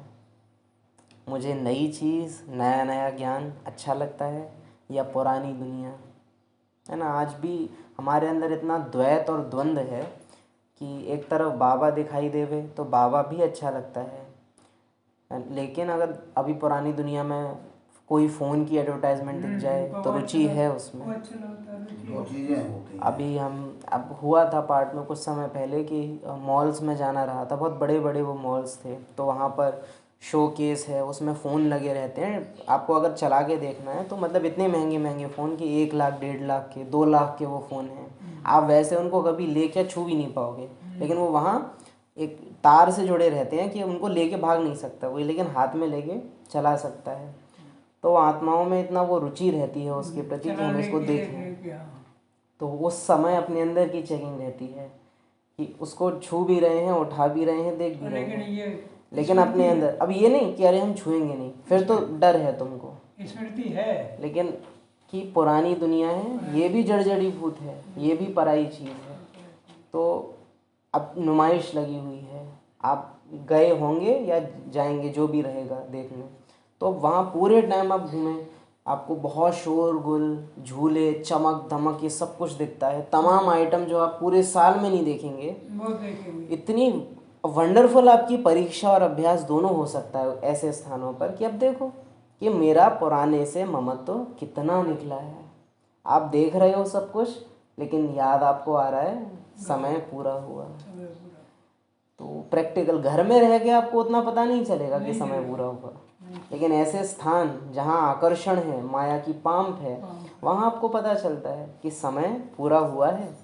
[SPEAKER 1] मुझे नई चीज़, नया नया ज्ञान अच्छा लगता है या पुरानी दुनिया, है ना। आज भी हमारे अंदर इतना द्वैत और द्वंद्व है कि एक तरफ बाबा दिखाई देवे तो बाबा भी अच्छा लगता है, लेकिन अगर अभी पुरानी दुनिया में कोई फ़ोन की एडवर्टाइजमेंट दिख जाए तो रुचि है उसमें।
[SPEAKER 2] दो चीजें होती हैं।
[SPEAKER 1] अभी अब हुआ था पार्ट में कुछ समय पहले कि मॉल्स में जाना रहा था, बहुत बड़े बड़े वो मॉल्स थे, तो वहाँ पर शो केस है, उसमें फ़ोन लगे रहते हैं। आपको अगर चला के देखना है तो मतलब इतने महंगे महंगे फ़ोन कि 1 लाख, 1.5 लाख के, 2 लाख के वो फ़ोन हैं। आप वैसे उनको कभी लेके छू भी नहीं पाओगे, लेकिन वो वहाँ एक तार से जुड़े रहते हैं कि उनको लेके भाग नहीं सकता कोई, लेकिन हाथ में लेके चला सकता है। तो आत्माओं में इतना वो रुचि रहती है उसके प्रति कि हम इसको देखें। तो उस समय अपने अंदर की चेकिंग रहती है कि उसको छू भी रहे हैं, उठा भी रहे हैं, देख भी रहे
[SPEAKER 3] लेकिन
[SPEAKER 1] हैं,
[SPEAKER 3] ये
[SPEAKER 1] लेकिन अपने अंदर अब ये नहीं कि अरे हम छुएंगे नहीं, फिर तो डर है तुमको।
[SPEAKER 3] स्मृति है,
[SPEAKER 1] लेकिन कि पुरानी दुनिया है, ये भी जड़ी भूत है, ये भी पराई चीज़ है। तो अब नुमाइश लगी हुई है, आप गए होंगे या जाएंगे, जो भी रहेगा देखने, तो वहाँ पूरे टाइम आप घूमें, आपको बहुत शोरगुल, झूले, चमक धमक, ये सब कुछ दिखता है। तमाम आइटम जो आप पूरे साल में नहीं देखेंगे,
[SPEAKER 3] वो देखेंगे।
[SPEAKER 1] इतनी वंडरफुल आपकी परीक्षा और अभ्यास दोनों हो सकता है ऐसे स्थानों पर कि अब देखो कि मेरा पुराने से ममत्व कितना निकला है। आप देख रहे हो सब कुछ, लेकिन याद आपको आ रहा है समय पूरा हुआ। तो प्रैक्टिकल घर में रह के आपको उतना पता नहीं चलेगा कि समय पूरा हुआ, लेकिन ऐसे स्थान जहाँ आकर्षण है, माया की पांप है, वहाँ आपको पता चलता है कि समय पूरा हुआ है।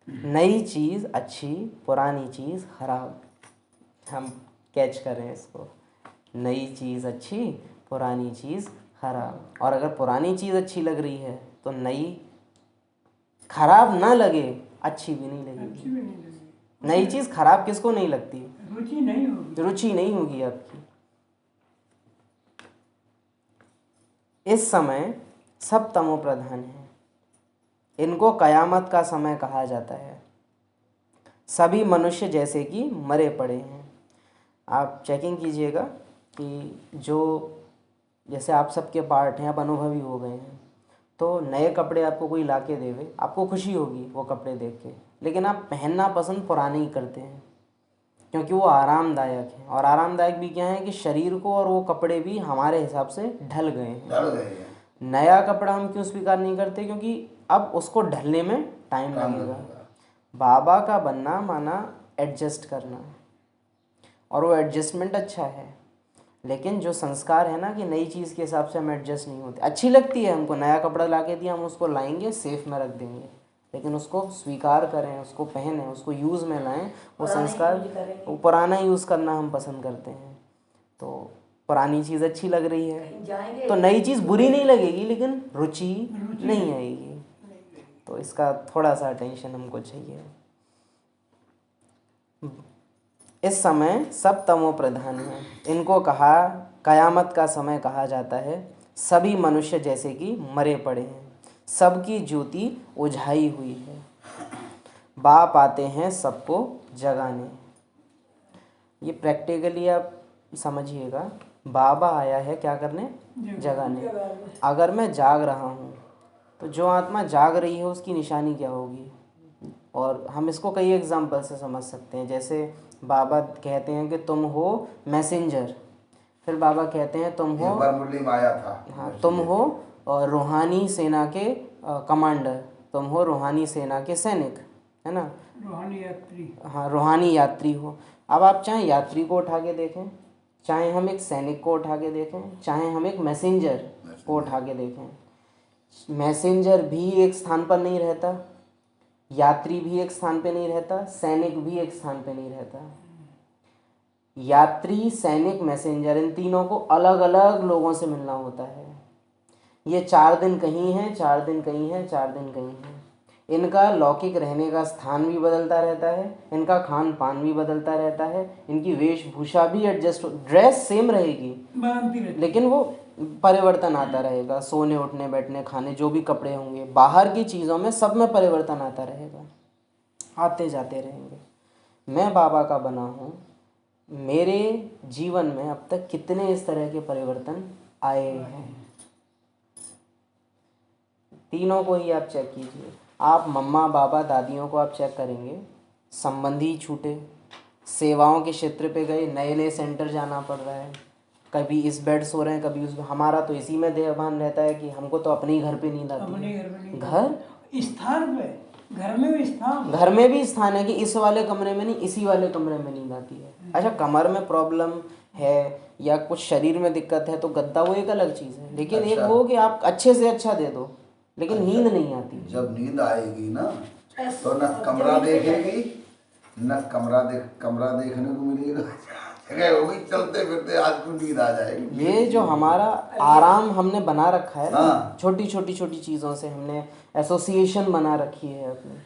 [SPEAKER 1] नई चीज़ अच्छी, पुरानी चीज़ खराब, हम कैच करें इसको। नई चीज़ अच्छी, पुरानी चीज़ खराब। और अगर पुरानी चीज़ अच्छी लग रही है तो नई खराब ना लगे, अच्छी भी नहीं लगेगी। नई चीज़ खराब किसको नहीं लगती?
[SPEAKER 3] रुचि नहीं होगी,
[SPEAKER 1] रुचि नहीं होगी आपकी। इस समय सब तमो प्रधान है, इनको कयामत का समय कहा जाता है। सभी मनुष्य जैसे कि मरे पड़े हैं। आप चेकिंग कीजिएगा कि जो जैसे आप सबके पार्ट हैं, आप अनुभवी हो गए हैं, तो नए कपड़े आपको कोई ला के देवे, आपको खुशी होगी वो कपड़े देख के, लेकिन आप पहनना पसंद पुराने ही करते हैं क्योंकि वो आरामदायक है। और आरामदायक भी क्या है कि शरीर को और वो कपड़े भी हमारे हिसाब से ढल गए हैं। नया कपड़ा हम क्यों स्वीकार नहीं करते? क्योंकि अब उसको ढलने में टाइम लगेगा। बाबा का बनना माना एडजस्ट करना, और वो एडजस्टमेंट अच्छा है, लेकिन जो संस्कार है ना कि नई चीज़ के हिसाब से हम एडजस्ट नहीं होते। अच्छी लगती है हमको, नया कपड़ा ला के दिया, हम उसको लाएंगे, सेफ में रख देंगे, लेकिन उसको स्वीकार करें, उसको पहनें, उसको यूज़ में लाएं, वो संस्कार। वो पुराना यूज़ करना हम पसंद करते हैं। तो पुरानी चीज़ अच्छी लग रही है तो नई चीज़ बुरी नहीं लगेगी, लेकिन रुचि नहीं आएगी। तो इसका थोड़ा सा अटेंशन हमको चाहिए। इस समय सब तमो प्रधान है, इनको कहा कयामत का समय कहा जाता है। सभी मनुष्य जैसे कि मरे पड़े हैं, सबकी ज्योति उझाई हुई है। बाप आते हैं सबको जगाने। ये प्रैक्टिकली आप समझिएगा, बाबा आया है क्या करने? जगाने। अगर मैं जाग रहा हूँ तो जो आत्मा जाग रही है उसकी निशानी क्या होगी? और हम इसको कई एग्जाम्पल से समझ सकते हैं। जैसे बाबा कहते हैं कि तुम हो मैसेंजर, फिर बाबा कहते हैं तुम हो,
[SPEAKER 2] मुरली में आया था,
[SPEAKER 1] हाँ, तुम हो रूहानी सेना के कमांडर, तुम हो रूहानी सेना के सैनिक, है ना,
[SPEAKER 3] रूहानी यात्री।
[SPEAKER 1] हाँ, रूहानी यात्री हो। अब आप चाहे यात्री को उठा के देखें, चाहे हम एक सैनिक को उठा के देखें, चाहे हम एक मैसेंजर को उठा के देखें, मैसेंजर भी एक स्थान पर नहीं रहता, यात्री भी एक स्थान पे नहीं रहता, सैनिक भी एक स्थान पे नहीं रहता। यात्री, सैनिक, मैसेंजर, इन तीनों को अलग अलग लोगों से मिलना होता है। ये 4 दिन कहीं हैं, 4 दिन कहीं हैं, 4 दिन कहीं हैं। इनका लौकिक रहने का स्थान भी बदलता रहता है, इनका खान पान भी बदलता रहता है, इनकी वेशभूषा भी एडजस्ट, ड्रेस सेम रहेगी लेकिन वो परिवर्तन आता रहेगा। सोने उठने बैठने खाने जो भी कपड़े होंगे, बाहर की चीज़ों में सब में परिवर्तन आता रहेगा, आते जाते रहेंगे। मैं बाबा का बना हूँ, मेरे जीवन में अब तक कितने इस तरह के परिवर्तन आए हैं, तीनों को ही आप चेक कीजिए। आप मम्मा बाबा दादियों को आप चेक करेंगे, संबंधी छूटे, सेवाओं के क्षेत्र पे गए, नए नए सेंटर जाना पड़ रहा है, कभी इस बेड सो रहे हैं, कभी उस। हमारा तो इसी में देहभान रहता है कि हमको तो अपने ही घर पे नींद आती है। घर
[SPEAKER 3] स्थान पे, घर में भी स्थान,
[SPEAKER 1] घर में भी स्थान है कि इस वाले कमरे में नहीं, इसी वाले कमरे में नींद आती है। अच्छा, कमर में प्रॉब्लम है या कुछ शरीर में दिक्कत है तो गद्दा वो एक अलग चीज़ है, लेकिन एक वो कि आप अच्छे से अच्छा दे दो, लेकिन नींद नहीं आती।
[SPEAKER 2] जब नींद आएगी ना तो न कमरा देखेगी, न कमरा देखने को मिलेगा, जगह हो गई, चलते फिरते आज को नींद आ जाएगी।
[SPEAKER 1] ये जो हमारा आराम हमने बना रखा है ना,
[SPEAKER 2] हाँ।
[SPEAKER 1] छोटी छोटी छोटी चीज़ों से हमने एसोसिएशन बना रखी है अपनी,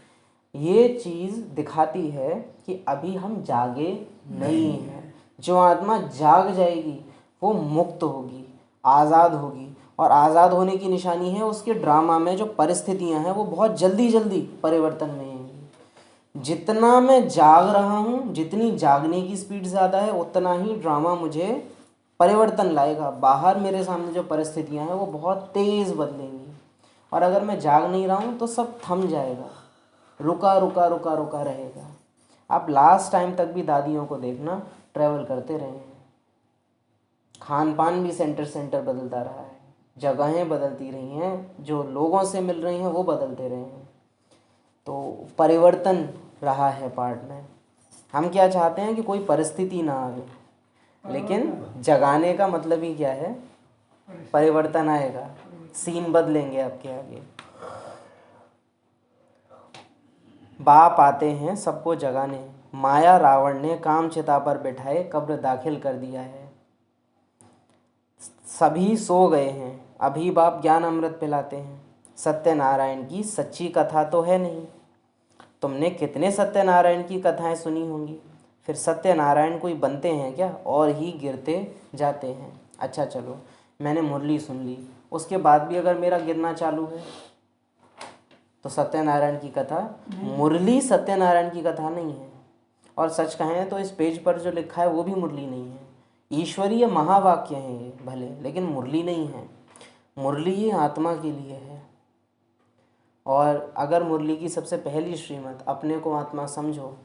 [SPEAKER 1] ये चीज़ दिखाती है कि अभी हम जागे नहीं हैं। जो आत्मा जाग जाएगी वो मुक्त होगी, आज़ाद होगी, और आज़ाद होने की निशानी है उसके ड्रामा में जो परिस्थितियां हैं वो बहुत जल्दी जल्दी परिवर्तन में आएंगी। जितना मैं जाग रहा हूँ, जितनी जागने की स्पीड ज़्यादा है, उतना ही ड्रामा मुझे परिवर्तन लाएगा। बाहर मेरे सामने जो परिस्थितियां हैं वो बहुत तेज़ बदलेंगी, और अगर मैं जाग नहीं रहा हूँ तो सब थम जाएगा, रुका रुका रुका रुका रहेगा। आप लास्ट टाइम तक भी दादियों को देखना, ट्रैवल करते रहे हैं, खान पान भी सेंटर सेंटर बदलता रहा है, जगहें बदलती रही हैं, जो लोगों से मिल रही हैं वो बदलते रहे हैं, तो परिवर्तन रहा है पार्ट में। हम क्या चाहते हैं कि कोई परिस्थिति ना आवे, लेकिन जगाने का मतलब ही क्या है, परिवर्तन आएगा, सीन बदलेंगे आपके आगे। बाप आते हैं सबको जगाने, माया रावण ने काम चिता पर बिठाए कब्र दाखिल कर दिया है। सभी सो गए हैं, अभी बाप ज्ञान अमृत पिलाते हैं। सत्यनारायण की सच्ची कथा तो है नहीं, तुमने कितने सत्यनारायण की कथाएं सुनी होंगी, फिर सत्यनारायण कोई बनते हैं क्या और ही गिरते जाते हैं। अच्छा चलो, मैंने मुरली सुन ली, उसके बाद भी अगर मेरा गिरना चालू है तो सत्यनारायण की कथा, मुरली सत्यनारायण की कथा नहीं है। और सच कहें तो इस पेज पर जो लिखा है वो भी मुरली नहीं है। ईश्वरीय महावाक्य हैं ये भले, लेकिन मुरली नहीं है। मुरली ये आत्मा के लिए है। और अगर मुरली की सबसे पहली श्रीमत अपने को आत्मा समझो,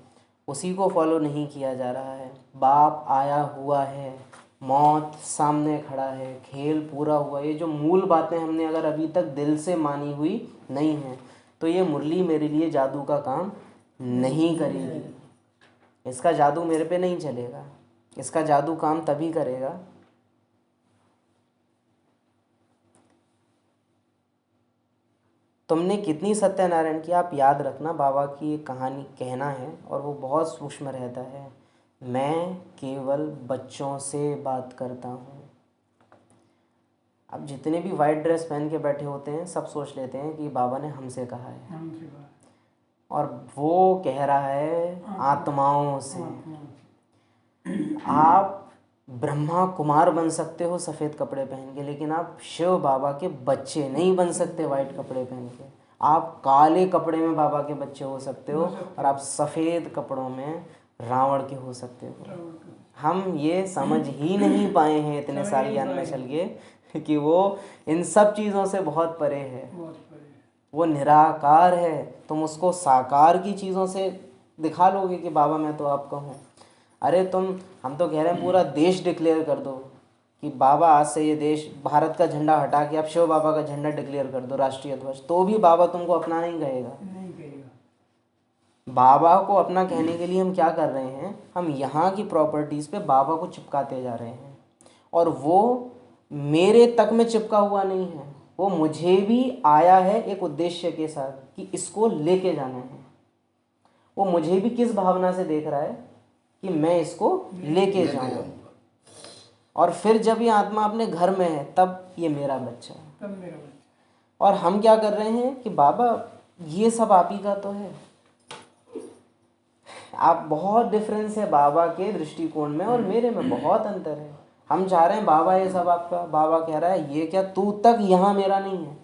[SPEAKER 1] उसी को फॉलो नहीं किया जा रहा है। बाप आया हुआ है, मौत सामने खड़ा है, खेल पूरा हुआ, ये जो मूल बातें हमने अगर अभी तक दिल से मानी हुई नहीं है तो ये मुरली मेरे लिए जादू का काम नहीं करेगी। इसका जादू मेरे पे नहीं चलेगा। इसका जादू काम तभी करेगा तुमने कितनी सत्यनारायण की। आप याद रखना, बाबा की एक कहानी कहना है और वो बहुत सूक्ष्म रहता है। मैं केवल बच्चों से बात करता हूँ। अब जितने भी वाइट ड्रेस पहन के बैठे होते हैं सब सोच लेते हैं कि बाबा ने हमसे कहा है, और वो कह रहा है आत्माओं से। आप ब्रह्मा कुमार बन सकते हो सफ़ेद कपड़े पहन के, लेकिन आप शिव बाबा के बच्चे नहीं बन सकते वाइट कपड़े पहन के। आप काले कपड़े में बाबा के बच्चे हो सकते हो, और आप सफ़ेद कपड़ों में रावण के हो सकते हो। हम ये समझ ही नहीं पाए हैं इतने साल ज्ञान में चल के कि वो इन सब चीज़ों से बहुत परे है। वो निराकार है। तुम उसको साकार की चीज़ों से दिखा लोगे कि बाबा मैं तो आपका हूँ। अरे हम तो कह रहे हैं पूरा देश डिक्लेयर कर दो कि बाबा आज से ये देश, भारत का झंडा हटा के आप शिव बाबा का झंडा डिक्लेयर कर दो, राष्ट्रीय ध्वज, तो भी बाबा तुमको अपना नहीं कहेगा। बाबा को अपना कहने के लिए हम क्या कर रहे हैं, हम यहाँ की प्रॉपर्टीज़ पे बाबा को चिपकाते जा रहे हैं, और वो मेरे तक में चिपका हुआ नहीं है। वो मुझे भी आया है एक उद्देश्य के साथ कि इसको लेके जाना है। वो मुझे भी किस भावना से देख रहा है कि मैं इसको लेके जाऊँ, और फिर जब ये आत्मा अपने घर में है तब ये मेरा बच्चा है। और हम क्या कर रहे हैं कि बाबा ये सब आप ही का तो है। आप बहुत डिफरेंस है बाबा के दृष्टिकोण में और मेरे में बहुत अंतर है। हम चाह रहे हैं बाबा ये सब आपका, बाबा कह रहा है ये क्या, तू तक यहाँ मेरा नहीं है,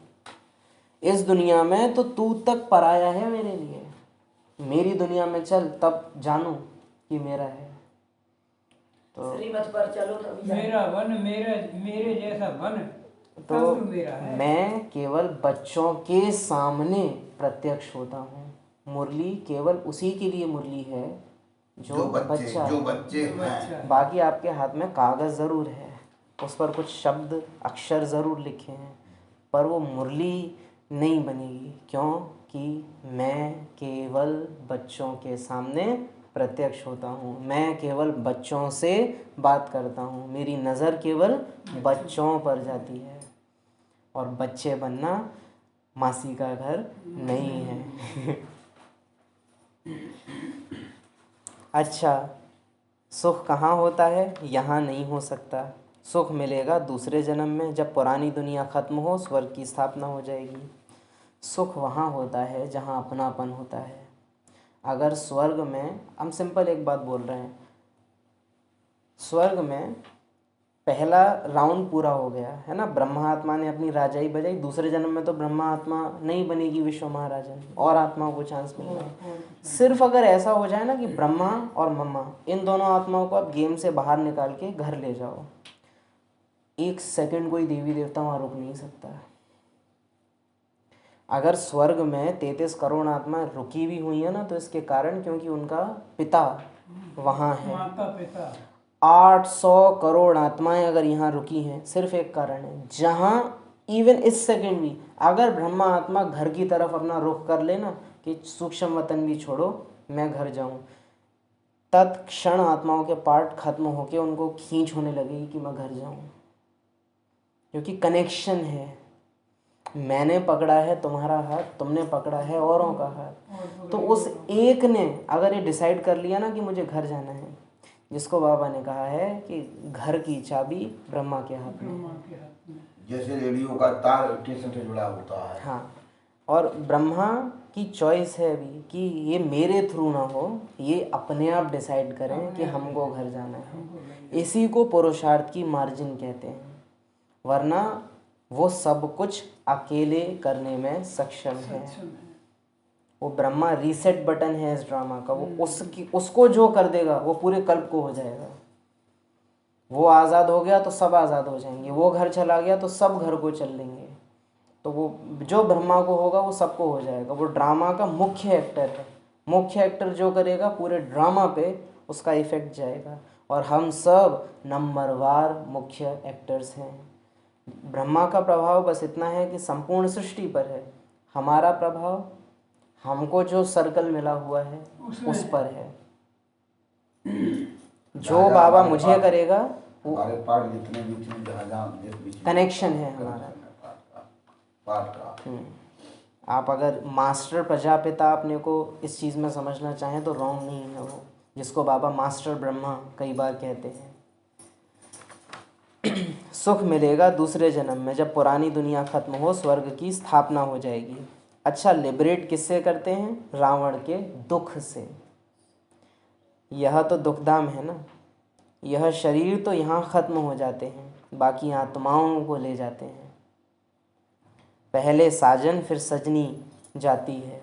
[SPEAKER 1] इस दुनिया में तो तू तक पराया है मेरे लिए। मेरी दुनिया में चल तब जानू कि मेरा है। तो
[SPEAKER 4] श्रीमत पर चलो तभी
[SPEAKER 3] मेरा वन, मेरे जैसा वन
[SPEAKER 1] तो
[SPEAKER 3] तब मेरा है।
[SPEAKER 1] मैं केवल बच्चों के सामने प्रत्यक्ष होता हूँ। मुरली केवल उसी के लिए मुरली है जो बच्चा है। बाकी आपके हाथ में कागज़ ज़रूर है, उस पर कुछ शब्द अक्षर ज़रूर लिखे हैं, पर वो मुरली नहीं बनेगी। क्योंकि मैं केवल बच्चों के सामने प्रत्यक्ष होता हूँ। मैं केवल बच्चों से बात करता हूँ। मेरी नज़र केवल बच्चों पर जाती है, और बच्चे बनना मासी का घर नहीं है। अच्छा सुख कहाँ होता है? यहाँ नहीं हो सकता। सुख मिलेगा दूसरे जन्म में, जब पुरानी दुनिया ख़त्म हो, स्वर्ग की स्थापना हो जाएगी। सुख वहाँ होता है जहाँ अपनापन होता है। अगर स्वर्ग में, हम सिंपल एक बात बोल रहे हैं, स्वर्ग में पहला राउंड पूरा हो गया है ना, ब्रह्मा आत्मा ने अपनी राजाई बजाई, दूसरे जन्म में तो ब्रह्मा आत्मा नहीं बनेगी विश्व महाराजन, और आत्माओं को चांस मिलेगा। सिर्फ अगर ऐसा हो जाए ना कि ब्रह्मा और मम्मा, इन दोनों आत्माओं को आप गेम से बाहर निकाल के घर ले जाओ, 1 सेकंड कोई देवी देवता वहाँ रुक नहीं सकता। अगर स्वर्ग में 33 करोड़ आत्मा रुकी भी हुई है ना, तो इसके कारण क्योंकि उनका पिता वहाँ है।
[SPEAKER 3] माता पिता
[SPEAKER 1] 800 करोड़ आत्माएं अगर यहाँ रुकी हैं, सिर्फ एक कारण है, जहाँ इवन इस सेकंड भी अगर ब्रह्मा आत्मा घर की तरफ अपना रुख कर लेना कि सूक्ष्म वतन भी छोड़ो, मैं घर जाऊँ, तत्क्षण आत्माओं के पार्ट खत्म होके उनको खींच होने लगेगी कि मैं घर जाऊँ, क्योंकि कनेक्शन है। मैंने पकड़ा है तुम्हारा हाथ, तुमने पकड़ा है औरों का हाथ। तो उस एक ने अगर ये डिसाइड कर लिया ना कि मुझे घर जाना है, जिसको बाबा ने कहा है कि घर की चाबी ब्रह्मा के हाथ में है।
[SPEAKER 2] जैसे रेडियो का तार स्टेशन से जुड़ा होता है।
[SPEAKER 1] हाँ, और ब्रह्मा की चॉइस है अभी कि ये मेरे थ्रू ना हो, ये अपने आप डिसाइड करें कि हमको घर जाना है। इसी को पुरुषार्थ की मार्जिन कहते हैं, वरना वो सब कुछ अकेले करने में सक्षम है। वो ब्रह्मा रीसेट बटन है इस ड्रामा का, वो उसको जो कर देगा वो पूरे कल्प को हो जाएगा। वो आज़ाद हो गया तो सब आज़ाद हो जाएंगे, वो घर चला गया तो सब घर को चल लेंगे। तो वो जो ब्रह्मा को होगा वो सबको हो जाएगा। वो ड्रामा का मुख्य एक्टर है, मुख्य एक्टर जो करेगा पूरे ड्रामा पे उसका इफेक्ट जाएगा। और हम सब नंबरवार मुख्य एक्टर्स हैं। ब्रह्मा का प्रभाव बस इतना है कि संपूर्ण सृष्टि पर है, हमारा प्रभाव हमको जो सर्कल मिला हुआ है उस पर है। जो बाबा मुझे करेगा वो
[SPEAKER 2] हमारे पार्ट जितने भी थे, जहाँ
[SPEAKER 1] कनेक्शन है हमारा
[SPEAKER 2] पार्ट का।
[SPEAKER 1] आप अगर मास्टर प्रजापिता अपने को इस चीज़ में समझना चाहें तो रॉन्ग नहीं है वो, जिसको बाबा मास्टर ब्रह्मा कई बार कहते हैं। सुख मिलेगा दूसरे जन्म में, जब पुरानी दुनिया खत्म हो, स्वर्ग की स्थापना हो जाएगी। अच्छा, लिबरेट किससे करते हैं? रावण के दुख से। यह तो दुखधाम है ना, यह शरीर तो यहाँ ख़त्म हो जाते हैं, बाकी आत्माओं को ले जाते हैं। पहले साजन फिर सजनी जाती है,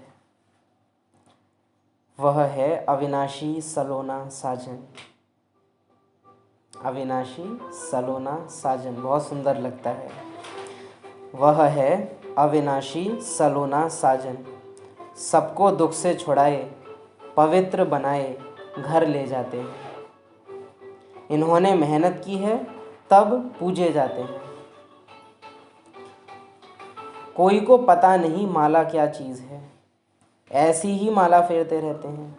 [SPEAKER 1] वह है अविनाशी सलोना साजन। अविनाशी सलोना साजन बहुत सुंदर लगता है। वह है अविनाशी सलोना साजन, सबको दुख से छुड़ाए, पवित्र बनाए, घर ले जाते हैं। इन्होंने मेहनत की है तब पूजे जाते हैं। कोई को पता नहीं माला क्या चीज़ है, ऐसी ही माला फेरते रहते हैं।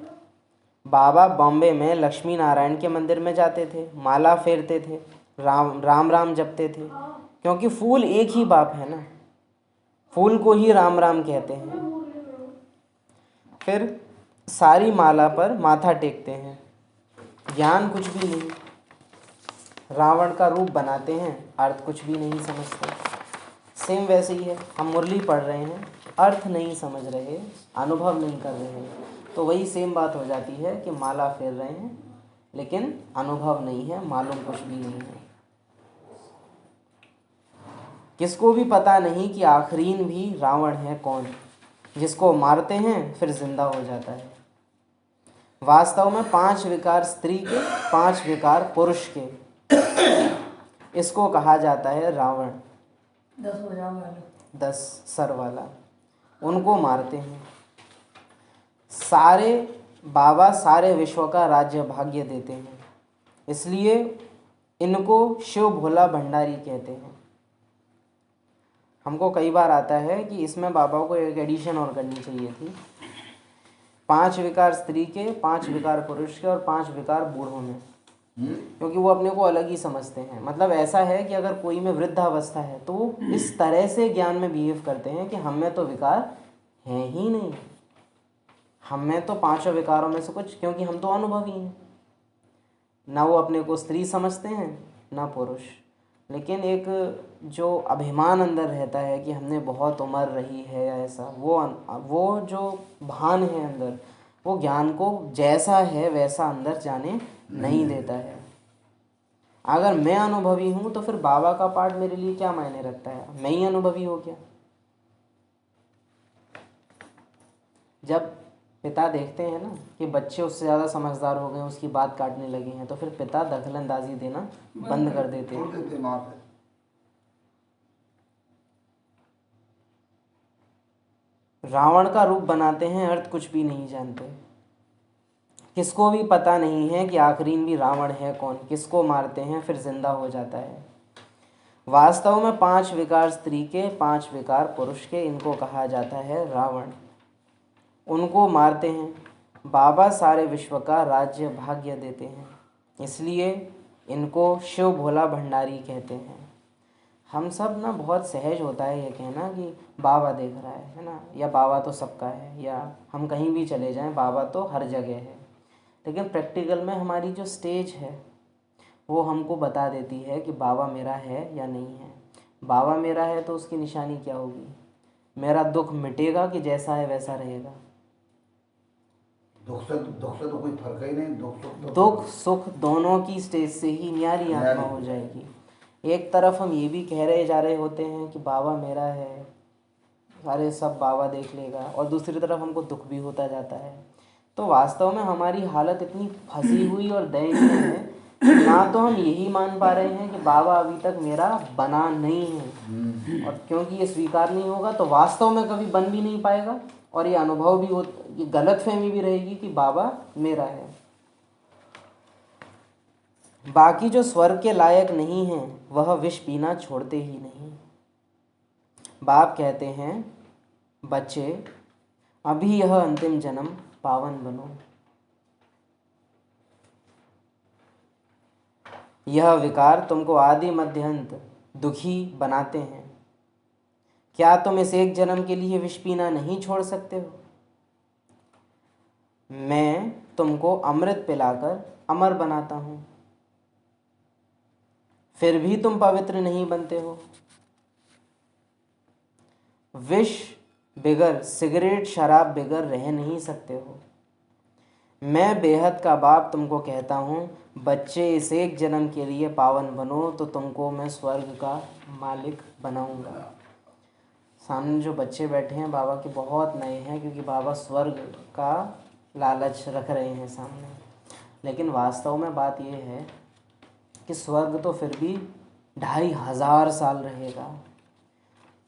[SPEAKER 1] बाबा बॉम्बे में लक्ष्मी नारायण के मंदिर में जाते थे, माला फेरते थे, राम राम राम जपते थे, क्योंकि फूल एक ही बाप है ना, फूल को ही राम राम कहते हैं। फिर सारी माला पर माथा टेकते हैं, ज्ञान कुछ भी नहीं, रावण का रूप बनाते हैं, अर्थ कुछ भी नहीं समझते। सेम वैसे ही है, हम मुरली पढ़ रहे हैं, अर्थ नहीं समझ रहे, अनुभव नहीं कर रहे हैं, तो वही सेम बात हो जाती है कि माला फेर रहे हैं लेकिन अनुभव नहीं है, मालूम कुछ भी नहीं है। किसको भी पता नहीं कि आखरीन भी रावण है कौन, जिसको मारते हैं फिर जिंदा हो जाता है। वास्तव में 5 विकार स्त्री के, 5 विकार पुरुष के, इसको कहा जाता है रावण। 10 सर वाला, उनको मारते हैं। सारे बाबा सारे विश्व का राज्य भाग्य देते हैं, इसलिए इनको शिव भोला भंडारी कहते हैं। हमको कई बार आता है कि इसमें बाबा को एक एडिशन और करनी चाहिए थी, 5 विकार स्त्री के, 5 विकार पुरुष के और 5 विकार बूढ़ों में, क्योंकि वो अपने को अलग ही समझते हैं। मतलब ऐसा है कि अगर कोई में वृद्धावस्था है तो वो इस तरह से ज्ञान में बिहेव करते हैं कि हम में तो विकार हैं ही नहीं, हम में तो 5 विकारों में से कुछ, क्योंकि हम तो अनुभवी हैं। ना वो अपने को स्त्री समझते हैं ना पुरुष, लेकिन एक जो अभिमान अंदर रहता है कि हमने बहुत उम्र रही है या ऐसा, वो जो भान है अंदर, वो ज्ञान को जैसा है वैसा अंदर जाने नहीं देता है। अगर मैं अनुभवी हूँ तो फिर बाबा का पाठ मेरे लिए क्या मायने रखता है, मैं ही अनुभवी हो गया। जब पिता देखते हैं ना कि बच्चे उससे ज़्यादा समझदार हो गए, उसकी बात काटने लगे हैं, तो फिर पिता दखलंदाजी देना बंद कर देते
[SPEAKER 2] छोड़
[SPEAKER 1] हैं।
[SPEAKER 2] देते वहाँ पे।
[SPEAKER 1] रावण का रूप बनाते हैं, अर्थ कुछ भी नहीं जानते। किसको भी पता नहीं है कि आखिरी भी रावण है कौन, किसको मारते हैं फिर जिंदा हो जाता है। वास्तव में 5 विकार स्त्री के, 5 विकार पुरुष के, इनको कहा जाता है रावण। उनको मारते हैं। बाबा सारे विश्व का राज्य भाग्य देते हैं, इसलिए इनको शिव भोला भंडारी कहते हैं। हम सब ना बहुत सहज होता है ये कहना कि बाबा देख रहा है ना, या बाबा तो सबका है, या हम कहीं भी चले जाएं बाबा तो हर जगह है। लेकिन प्रैक्टिकल में हमारी जो स्टेज है वो हमको बता देती है कि बाबा मेरा है या नहीं है। बाबा मेरा है तो उसकी निशानी क्या होगी, मेरा दुख मिटेगा कि जैसा है वैसा रहेगा।
[SPEAKER 2] दुख से तो कोई फर्क ही नहीं।
[SPEAKER 1] दुख सुख दोनों की स्टेज से ही न्यारी आत्मा हो जाएगी। एक तरफ हम ये भी कह रहे जा रहे होते हैं कि बाबा मेरा है, सारे सब बाबा देख लेगा, और दूसरी तरफ हमको दुख भी होता जाता है। तो वास्तव में हमारी हालत इतनी फंसी हुई और दयनीय है, ना तो हम यही मान पा रहे हैं कि बाबा अभी तक मेरा बना नहीं है, और क्योंकि ये स्वीकार नहीं होगा तो वास्तव में कभी बन भी नहीं पाएगा, और ये अनुभव भी ये गलतफहमी भी रहेगी कि बाबा मेरा है। बाकी जो स्वर्ग के लायक नहीं है वह विष पीना छोड़ते ही नहीं। बाप कहते हैं बच्चे अभी यह अंतिम जन्म पावन बनो। यह विकार तुमको आदि मध्य अंत दुखी बनाते हैं। क्या तुम इस एक जन्म के लिए विष पीना नहीं छोड़ सकते हो? मैं तुमको अमृत पिलाकर अमर बनाता हूँ, फिर भी तुम पवित्र नहीं बनते हो। विष बिगर, सिगरेट शराब बिगर रह नहीं सकते हो। मैं बेहद का बाप तुमको कहता हूँ बच्चे इस एक जन्म के लिए पावन बनो तो तुमको मैं स्वर्ग का मालिक बनाऊंगा। सामने जो बच्चे बैठे हैं बाबा के बहुत नए हैं, क्योंकि बाबा स्वर्ग का लालच रख रहे हैं सामने। लेकिन वास्तव में बात यह है कि स्वर्ग तो फिर भी 2500 साल रहेगा,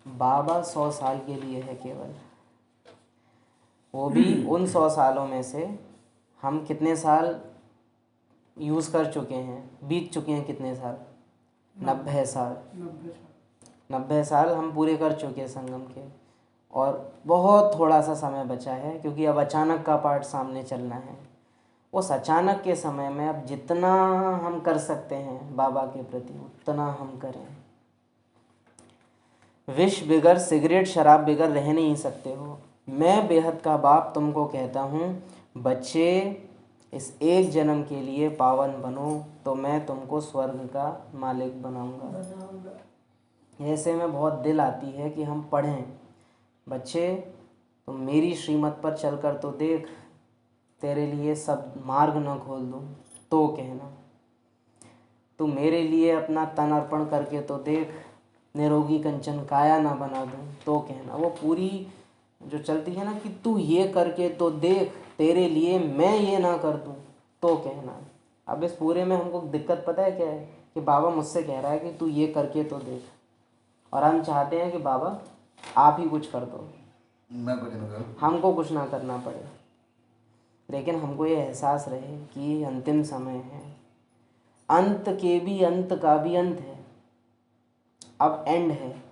[SPEAKER 1] बाबा 100 साल के लिए है केवल। वो भी उन 100 सालों में से हम कितने साल यूज़ कर चुके हैं, बीत चुके हैं कितने साल? 90 साल। 90 साल हम पूरे कर चुके हैं संगम के, और बहुत थोड़ा सा समय बचा है, क्योंकि अब अचानक का पार्ट सामने चलना है। उस अचानक के समय में अब जितना हम कर सकते हैं बाबा के प्रति उतना हम करें। विष बिगर, सिगरेट शराब बिगर रह नहीं सकते हो। मैं बेहद का बाप तुमको कहता हूँ बच्चे इस एक जन्म के लिए पावन बनो तो मैं तुमको स्वर्ग का मालिक बनाऊंगा। ऐसे में बहुत दिल आती है कि हम पढ़ें, बच्चे तुम मेरी श्रीमत पर चलकर तो देख, तेरे लिए सब मार्ग न खोल दूँ तो कहना। तू मेरे लिए अपना तन अर्पण करके तो देख, निरोगी कंचन काया ना बना दूँ तो कहना। वो पूरी जो चलती है ना कि तू ये करके तो देख, तेरे लिए मैं ये ना कर दूँ तो कहना। अब इस पूरे में हमको दिक्कत पता है क्या है, कि बाबा मुझसे कह रहा है कि तू ये करके तो देख, और हम चाहते हैं कि बाबा आप ही कुछ कर दो,
[SPEAKER 2] मैं कुछ नहीं करूँ,
[SPEAKER 1] हमको कुछ ना करना पड़े। लेकिन हमको ये एहसास रहे कि अंतिम समय है, अंत के भी अंत का भी अंत है, अब एंड है।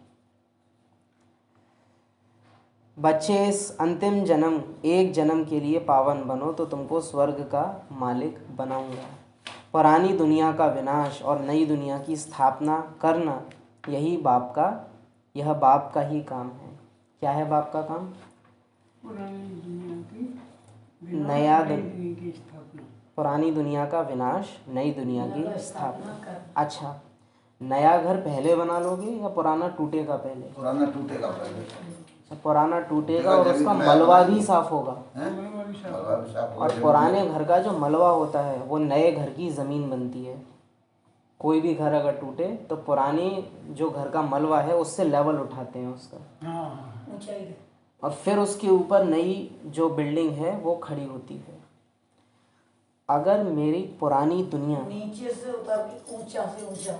[SPEAKER 1] बच्चे इस अंतिम जन्म, एक जन्म के लिए पावन बनो तो तुमको स्वर्ग का मालिक बनाऊंगा। पुरानी दुनिया का विनाश और नई दुनिया की स्थापना करना यह बाप का ही काम है। क्या है बाप का काम?
[SPEAKER 3] पुरानी दुनिया की
[SPEAKER 1] नया
[SPEAKER 3] नई
[SPEAKER 1] दिन
[SPEAKER 3] दुनिया की स्थापना।
[SPEAKER 1] पुरानी दुनिया का विनाश, नई दुनिया की
[SPEAKER 4] स्थापना
[SPEAKER 1] स्थापना।
[SPEAKER 4] करना।
[SPEAKER 1] अच्छा, नया घर पहले बना लोगे या पुराना टूटेगा पहले?
[SPEAKER 2] पुराना टूटेगा पहले।
[SPEAKER 1] अच्छा, पुराना टूटेगा और
[SPEAKER 2] जब
[SPEAKER 1] उसका
[SPEAKER 2] नया
[SPEAKER 1] मलबा
[SPEAKER 2] बनाएंगे।
[SPEAKER 1] भी साफ होगा।
[SPEAKER 2] हैं?
[SPEAKER 3] मलबा भी साफ
[SPEAKER 2] मलबा भी साफ होगा,
[SPEAKER 1] और
[SPEAKER 2] जब
[SPEAKER 1] पुराने घर का जो मलबा होता है वो नए घर की ज़मीन बनती है। कोई भी घर अगर टूटे तो पुरानी जो घर का मलबा है उससे लेवल उठाते हैं उसका,
[SPEAKER 3] हाँ
[SPEAKER 4] ऊंचाई है।
[SPEAKER 1] और फिर उसके ऊपर नई जो बिल्डिंग है वो खड़ी होती है। अगर मेरी पुरानी दुनिया,
[SPEAKER 4] नीचे से उतर के ऊंचा से ऊंचा।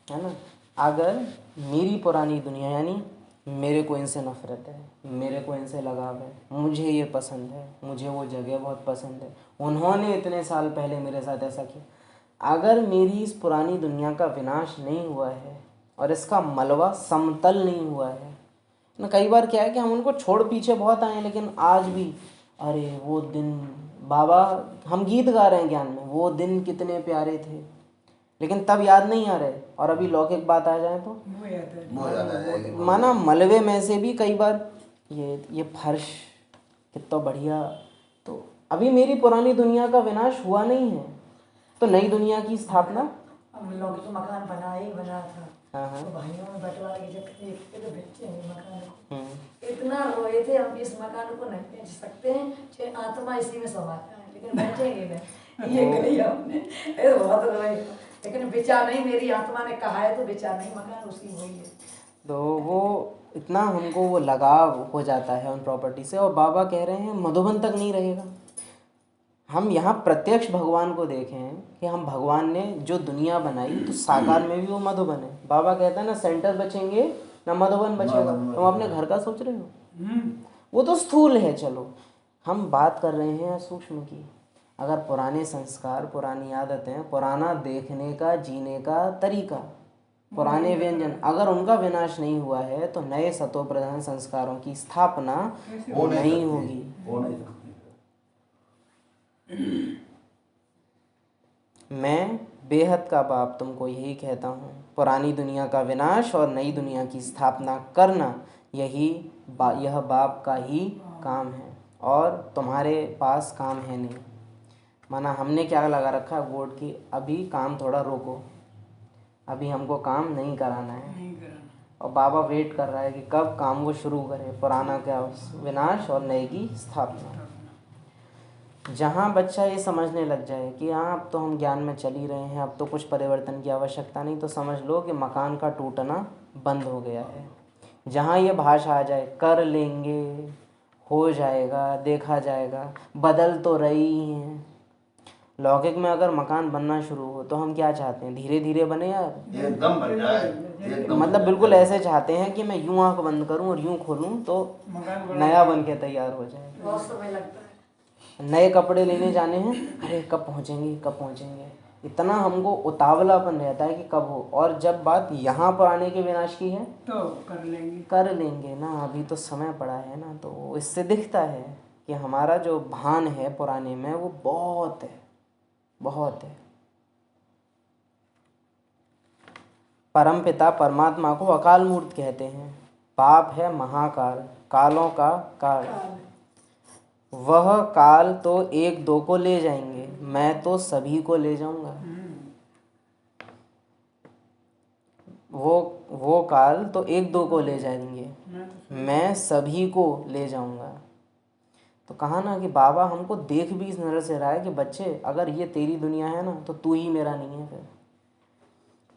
[SPEAKER 1] है ना, अगर मेरी पुरानी दुनिया यानी मेरे को इनसे नफ़रत है, मेरे को इनसे लगाव है, मुझे ये पसंद है, मुझे वो जगह बहुत पसंद है, उन्होंने इतने साल पहले मेरे साथ ऐसा किया, अगर मेरी इस पुरानी दुनिया का विनाश नहीं हुआ है और इसका मलबा समतल नहीं हुआ है ना, कई बार क्या है कि हम उनको छोड़ पीछे बहुत आए हैं, लेकिन आज भी अरे वो दिन, बाबा हम गीत गा रहे हैं ज्ञान में, वो दिन कितने प्यारे थे, लेकिन तब याद नहीं आ रहे, और अभी लौकिक बात आ जाए तो
[SPEAKER 3] वो याद है।
[SPEAKER 2] वो याद आ जाएगी।
[SPEAKER 1] माना मलबे में से भी कई बार ये फर्श कितना बढ़िया, तो अभी मेरी पुरानी दुनिया का विनाश हुआ नहीं है, तो नई दुनिया की स्थापना।
[SPEAKER 4] हम लोग तो मकान बना ही बना था।
[SPEAKER 1] हाँ हाँ।
[SPEAKER 4] तो भाइयों में बंटवारे के चक्कर में एक तो बेचेंगे मकान को।
[SPEAKER 1] हम्म।
[SPEAKER 4] इतना रोए थे हम, इस मकान को नहीं बेच सकते हैं, चाहे आत्मा इसी में समाता है, लेकिन बेचेंगे नहीं। ये कही हमने, ये बहुत रोए, लेकिन बेचा नहीं, मेरी आत्मा ने कहा है तो बेचा नहीं, मकान उसी वही है।
[SPEAKER 1] तो वो इतना हमको वो लगाव हो जाता है उन प्रॉपर्टी से, और बाबा कह रहे हैं मधुबन तक नहीं रहेगा। हम यहाँ प्रत्यक्ष भगवान को देखें हैं कि हम भगवान ने जो दुनिया बनाई तो साकार में भी वो मधुबन है। बाबा कहता है ना सेंटर बचेंगे ना मधुबन बचेगा। तुम अपने घर का सोच रहे हो, वो तो स्थूल है। चलो हम बात कर रहे हैं सूक्ष्म की। अगर पुराने संस्कार, पुरानी आदतें, पुराना देखने का, जीने का तरीका, पुराने व्यंजन, अगर उनका विनाश नहीं हुआ है तो नए सतो प्रधान संस्कारों की स्थापना
[SPEAKER 2] वो
[SPEAKER 1] नहीं होगी।
[SPEAKER 2] वो नहीं सकती।
[SPEAKER 1] मैं बेहद का बाप तुमको यही कहता हूँ, पुरानी दुनिया का विनाश और नई दुनिया की स्थापना करना यह बाप का ही काम है, और तुम्हारे पास काम है नहीं। माना हमने क्या लगा रखा है बोर्ड की, अभी काम थोड़ा रोको, अभी हमको काम नहीं कराना है,
[SPEAKER 3] नहीं कराना।
[SPEAKER 1] और बाबा वेट कर रहा है कि कब काम वो शुरू करे, पुराना का विनाश और नए की स्थापना। जहाँ बच्चा ये समझने लग जाए कि हाँ अब तो हम ज्ञान में चल ही रहे हैं, अब तो कुछ परिवर्तन की आवश्यकता नहीं, तो समझ लो कि मकान का टूटना बंद हो गया है। जहाँ ये भाषा आ जाए, कर लेंगे, हो जाएगा, देखा जाएगा, बदल तो रही ही हैं। लौकिक में अगर मकान बनना शुरू हो तो हम क्या चाहते हैं, धीरे धीरे बने यार,
[SPEAKER 2] एकदम बन जाए, एकदम
[SPEAKER 1] मतलब बिल्कुल ऐसे चाहते हैं कि मैं यूं आंख बंद करूं और यूं खोलूं तो
[SPEAKER 3] मकान बना
[SPEAKER 1] नया बन के तैयार हो जाए।
[SPEAKER 4] बहुत समय लगता है।
[SPEAKER 1] नए कपड़े लेने जाने हैं, अरे कब पहुंचेंगे कब पहुंचेंगे, इतना हमको उतावलापन रहता है कि कब हो। और जब बात यहाँ पर आने के विनाश की है
[SPEAKER 3] तो
[SPEAKER 1] कर लेंगे ना, अभी तो समय पड़ा है ना। तो इससे दिखता है कि हमारा जो भान है पुराने में वो बहुत है, बहुत है। परमपिता परमात्मा को अकाल मूर्त कहते हैं। बाप है महाकाल, कालों का काल। वह काल तो एक दो को ले जाएंगे, मैं तो सभी को ले जाऊंगा। वो काल तो एक दो को ले जाएंगे, मैं सभी को ले जाऊंगा। तो कहा ना कि बाबा हमको देख भी इस नजर से रहा है कि बच्चे अगर ये तेरी दुनिया है ना तो तू ही मेरा नहीं है। फिर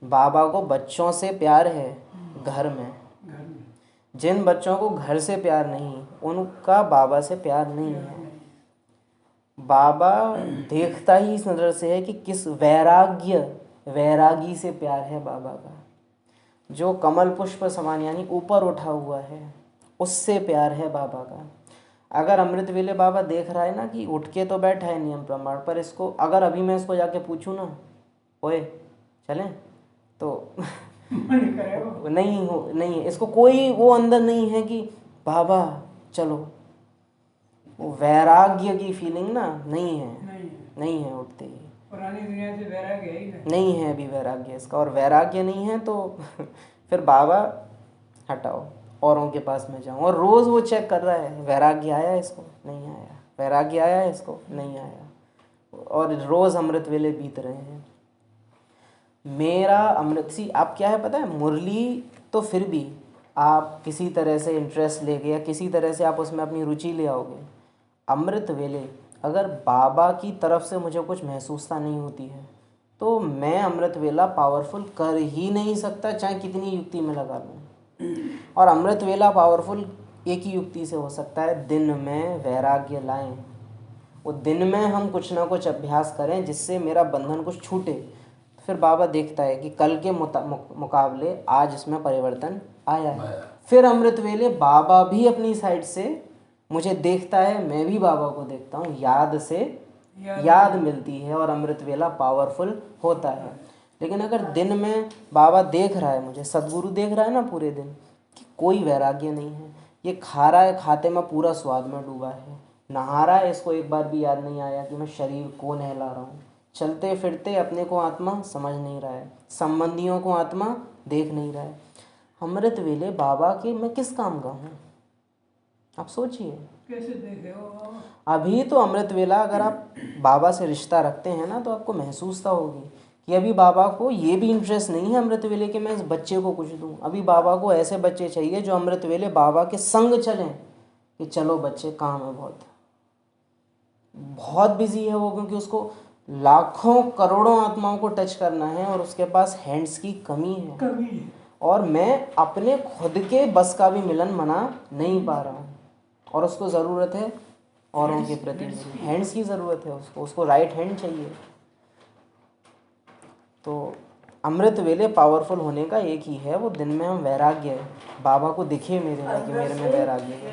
[SPEAKER 1] बाबा को बच्चों से प्यार है घर में, जिन बच्चों को घर से प्यार नहीं उनका बाबा से प्यार नहीं है। बाबा देखता ही इस नज़र से है कि किस वैरागी से प्यार है बाबा का। जो कमल पुष्प समान यानी ऊपर उठा हुआ है उससे प्यार है बाबा का। अगर अमृत वेले बाबा देख रहा है ना कि उठ के तो बैठा है नियम प्रमाण पर, इसको अगर अभी मैं इसको जाके पूछूं ना ओए चलें तो नहीं है, इसको कोई वो अंदर नहीं है कि बाबा चलो, वो वैराग्य की फीलिंग ना नहीं है उठते ही।
[SPEAKER 3] पुरानी दुनिया से वैराग्य है ही
[SPEAKER 1] नहीं है अभी वैराग्य इसका, और वैराग्य नहीं है तो फिर बाबा हटाओ औरों के पास में जाऊँ, और रोज़ वो चेक कर रहा है वैराग्य आया इसको नहीं आया। वैराग्य आया है इसको? नहीं आया। और रोज़ अमृत वेले बीत रहे हैं। मेरा अमृत सी आप क्या है पता है, मुरली तो फिर भी आप किसी तरह से इंटरेस्ट लेके या किसी तरह से आप उसमें अपनी रुचि ले आओगे। अमृत वेले अगर बाबा की तरफ से मुझे कुछ महसूसता नहीं होती है तो मैं अमृत वेला पावरफुल कर ही नहीं सकता, चाहे कितनी युक्ति में लगा लूँ। और अमृत वेला पावरफुल एक ही युक्ति से हो सकता है, दिन में वैराग्य लाएं। वो दिन में हम कुछ ना कुछ अभ्यास करें जिससे मेरा बंधन कुछ छूटे। फिर बाबा देखता है कि कल के मुकाबले आज इसमें परिवर्तन आया है। फिर अमृत वेले बाबा भी अपनी साइड से मुझे देखता है, मैं भी बाबा को देखता हूँ, याद से याद मिलती है और अमृत वेला पावरफुल होता है। लेकिन अगर दिन में बाबा देख रहा है, मुझे सदगुरु देख रहा है ना पूरे दिन कि कोई वैराग्य नहीं है, ये खा रहा है, खाते में पूरा स्वाद में डूबा है, नहा रहा है, इसको एक बार भी याद नहीं आया कि मैं शरीर को नहला रहा हूँ, चलते फिरते अपने को आत्मा समझ नहीं रहा है, संबंधियों को आत्मा देख नहीं रहा है, अमृत वेले बाबा के मैं किस काम का हूँ? आप सोचिए।
[SPEAKER 3] कैसे देखे हो?
[SPEAKER 1] अभी तो अमृत वेला अगर आप बाबा से रिश्ता रखते हैं ना तो आपको महसूसता होगी कि अभी बाबा को ये भी इंटरेस्ट नहीं है अमृत वेले के मैं इस बच्चे को कुछ दूं। अभी बाबा को ऐसे बच्चे चाहिए जो अमृत वेले बाबा के संग चलें कि चलो बच्चे, काम है, बहुत बिजी है वो, क्योंकि उसको लाखों करोड़ों आत्माओं को टच करना है और उसके पास हैंड्स की कमी है। और मैं अपने खुद के बस का भी मिलन मना नहीं पा रहा हूँ और उसको ज़रूरत है औरों के प्रति हैंड्स की ज़रूरत है, उसको राइट हैंड चाहिए। तो अमृत वेले पावरफुल होने का एक ही है, वो दिन में हम वैराग्य बाबा को दिखे मेरे में कि मेरे में वैराग्य है।
[SPEAKER 4] ये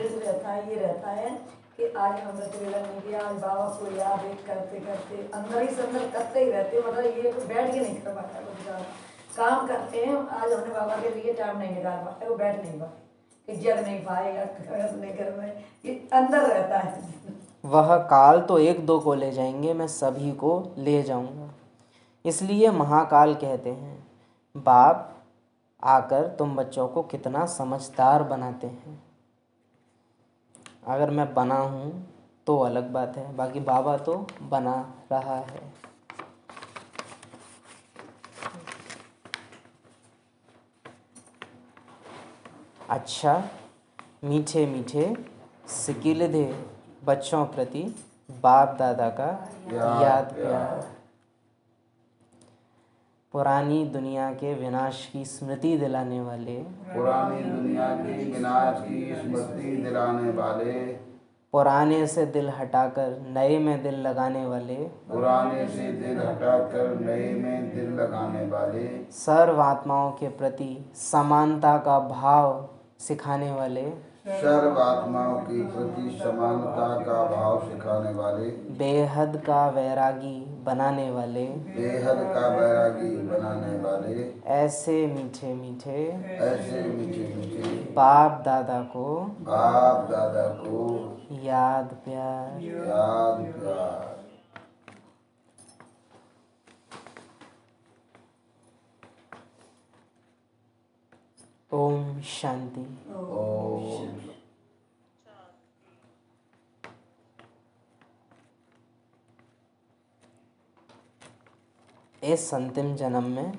[SPEAKER 4] रहता है कि आज अमृत वेला नहीं किया, आज बाबा को याद करते करते अंदर ही से अंदर करते ही रहते, मतलब ये बैठ के नहीं कर पाता है, काम करते हैं। आज हमने बाबा के लिए टाइम नहीं निकाल पाते, वो बैठ नहीं पाते, जग नहीं पाएगा, नहीं कर पाए, ये अंदर रहता है।
[SPEAKER 1] वह काल तो एक दो को ले जाएंगे, मैं सभी को ले जाऊंगा। इसलिए महाकाल कहते हैं, बाप आकर तुम बच्चों को कितना समझदार बनाते हैं। अगर मैं बना हूँ तो अलग बात है, बाकी बाबा तो बना रहा है। अच्छा मीठे मीठे सिकिलधे बच्चों प्रति बाप दादा का याद प्यार, पुरानी दुनिया के विनाश की स्मृति दिलाने वाले,
[SPEAKER 2] पुरानी दुनिया की विनाश की स्मृति दिलाने वाले,
[SPEAKER 1] पुराने से दिल हटाकर नए में दिल लगाने वाले,
[SPEAKER 2] पुराने से दिल हटाकर नए में दिल लगाने वाले,
[SPEAKER 1] सर्व आत्माओं के प्रति समानता का भाव सिखाने वाले,
[SPEAKER 2] सर्व आत्माओं के प्रति समानता का भाव सिखाने वाले,
[SPEAKER 1] बेहद का वैरागी बनाने वाले,
[SPEAKER 2] बेहद का वैरागी बनाने वाले,
[SPEAKER 1] ऐसे मीठे मीठे
[SPEAKER 2] ऐसे मीठे मीठे
[SPEAKER 1] बाप दादा को
[SPEAKER 2] बाप दादा को
[SPEAKER 1] याद प्यार।
[SPEAKER 2] याद प्यार।
[SPEAKER 1] ओम शांति।
[SPEAKER 2] ओम।
[SPEAKER 1] इस अंतिम जन्म में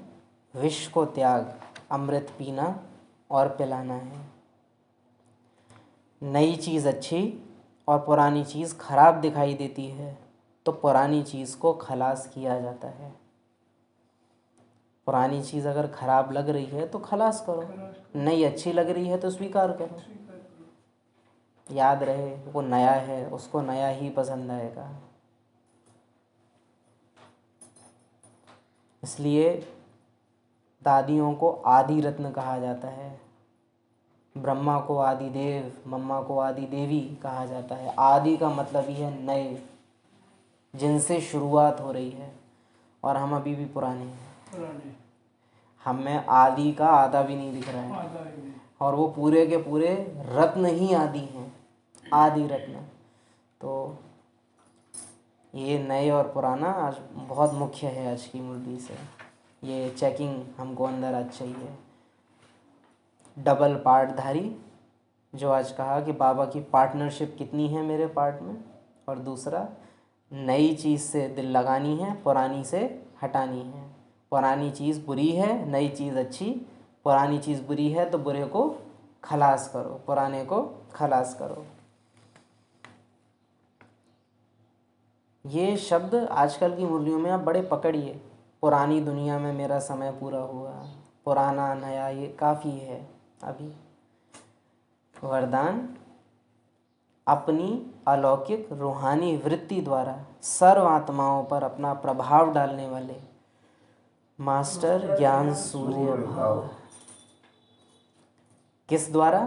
[SPEAKER 1] विष को त्याग अमृत पीना और पिलाना है। नई चीज़ अच्छी और पुरानी चीज़ खराब दिखाई देती है तो पुरानी चीज़ को खलास किया जाता है। पुरानी चीज़ अगर खराब लग रही है तो खलास करो, नई अच्छी लग रही है तो स्वीकार करो। याद रहे वो नया है, उसको नया ही पसंद आएगा। इसलिए दादियों को आदि रत्न कहा जाता है, ब्रह्मा को आदि देव, मम्मा को आदि देवी कहा जाता है। आदि का मतलब ही है नए, जिनसे शुरुआत हो रही है, और हम अभी भी पुराने हैं। हमें आदि का आधा भी नहीं दिख रहा है और वो पूरे के पूरे रत्न ही आदि हैं, आदि रत्न। तो ये नए और पुराना आज बहुत मुख्य है आज की मुरली से। ये चेकिंग हमको अंदर आज चाहिए। डबल पार्टधारी जो आज कहा कि बाबा की पार्टनरशिप कितनी है मेरे पार्ट में, और दूसरा नई चीज़ से दिल लगानी है, पुरानी से हटानी है। पुरानी चीज़ बुरी है, नई चीज़ अच्छी। पुरानी चीज़ बुरी है तो बुरे को खलास करो, पुराने को खलास करो। ये शब्द आजकल की मुरलियों में आप बड़े पकड़िए। पुरानी दुनिया में मेरा समय पूरा हुआ, पुराना नया, ये काफ़ी है अभी। वरदान, अपनी अलौकिक रूहानी वृत्ति द्वारा सर्व आत्माओं पर अपना प्रभाव डालने वाले मास्टर ज्ञान सूर्य भाव। किस द्वारा?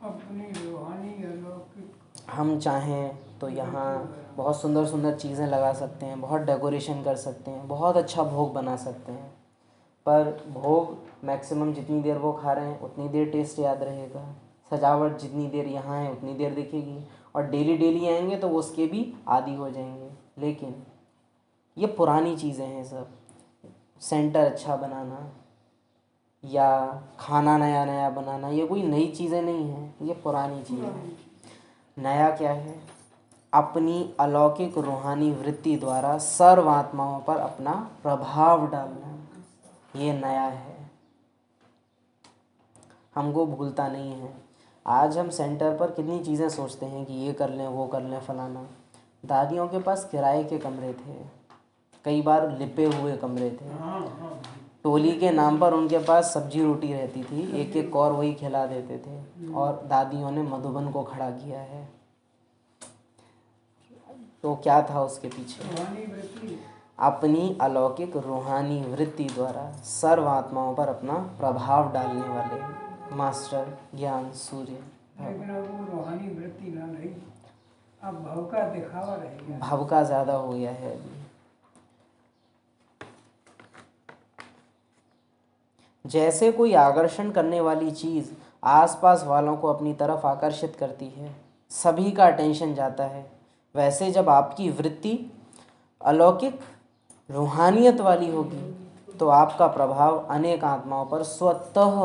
[SPEAKER 3] अपनी रूहानी अलौकिक।
[SPEAKER 1] हम चाहें तो यहाँ बहुत सुंदर सुंदर चीज़ें लगा सकते हैं, बहुत डेकोरेशन कर सकते हैं, बहुत अच्छा भोग बना सकते हैं, पर भोग मैक्सिमम जितनी देर वो खा रहे हैं उतनी देर टेस्ट याद रहेगा। सजावट जितनी देर यहाँ है उतनी देर दिखेगी, और डेली डेली आएंगे तो वो उसके भी आदी हो जाएंगे। लेकिन ये पुरानी चीज़ें हैं सब। सेंटर अच्छा बनाना या खाना नया नया बनाना, ये कोई नई चीज़ें नहीं हैं, ये पुरानी चीज़ें हैं। नया क्या है? अपनी अलौकिक रूहानी वृत्ति द्वारा सर्व आत्माओं पर अपना प्रभाव डालना, ये नया है। हमको भूलता नहीं है। आज हम सेंटर पर कितनी चीज़ें सोचते हैं कि ये कर लें, वो कर लें, फलाना। दादियों के पास किराए के कमरे थे, कई बार लिपे हुए कमरे थे। टोली के नाम पर उनके पास सब्जी रोटी रहती थी, एक एक कौर वही खिला देते थे, और दादियों ने मधुबन को खड़ा किया है। तो क्या था उसके पीछे? अपनी अलौकिक रूहानी वृत्ति द्वारा सर्व आत्माओं पर अपना प्रभाव डालने वाले मास्टर ज्ञान सूर्य।
[SPEAKER 3] लेकिन अब वो रूहानी वृत्ति ना रही, अब भाव का दिखावा रहेगा।
[SPEAKER 1] भाव का ज़्यादा हो गया है अभी। जैसे कोई आकर्षण करने वाली चीज़ आसपास वालों को अपनी तरफ आकर्षित करती है, सभी का अटेंशन जाता है, वैसे जब आपकी वृत्ति अलौकिक रूहानियत वाली होगी तो आपका प्रभाव अनेक आत्माओं पर स्वतः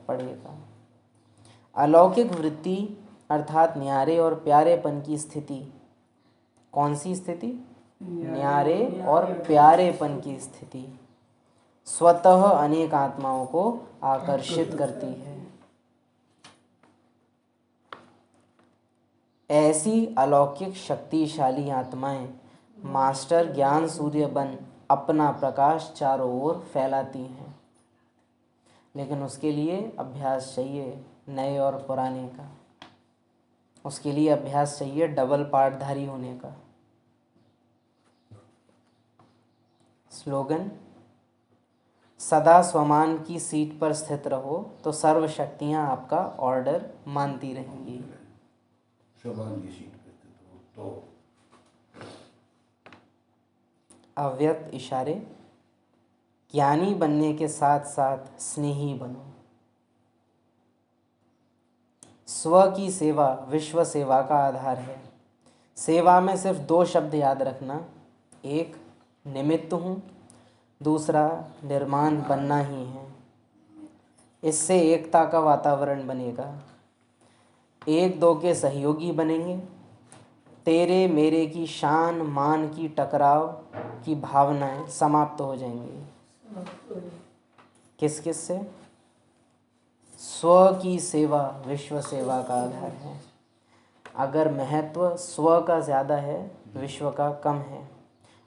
[SPEAKER 1] पड़ेगा। अलौकिक वृत्ति अर्थात न्यारे और प्यारेपन की स्थिति। कौन सी स्थिति? न्यारे और प्यारेपन की स्थिति स्वतः अनेक आत्माओं को आकर्षित करती है। ऐसी अलौकिक शक्तिशाली आत्माएं मास्टर ज्ञान सूर्य बन अपना प्रकाश चारों ओर फैलाती हैं। लेकिन उसके लिए अभ्यास चाहिए, नए और पुराने का। उसके लिए अभ्यास चाहिए डबल पाठधारी होने का। स्लोगन, सदा स्वमान की सीट पर स्थित रहो तो सर्व शक्तियाँ आपका ऑर्डर मानती रहेंगी।
[SPEAKER 2] स्वमान की सीट पर स्थित हो तो
[SPEAKER 1] अव्यक्त इशारे, ज्ञानी बनने के साथ साथ स्नेही बनो। स्व की सेवा विश्व सेवा का आधार है। सेवा में सिर्फ दो शब्द याद रखना, एक निमित्त हूँ, दूसरा निर्माण बनना ही है। इससे एकता का वातावरण बनेगा, एक दो के सहयोगी बनेंगे। तेरे मेरे की शान मान की टकराव की भावनाएं समाप्त हो जाएंगी। किस किस से? स्व की सेवा विश्व सेवा का आधार है। अगर महत्व स्व का ज़्यादा है, विश्व का कम है।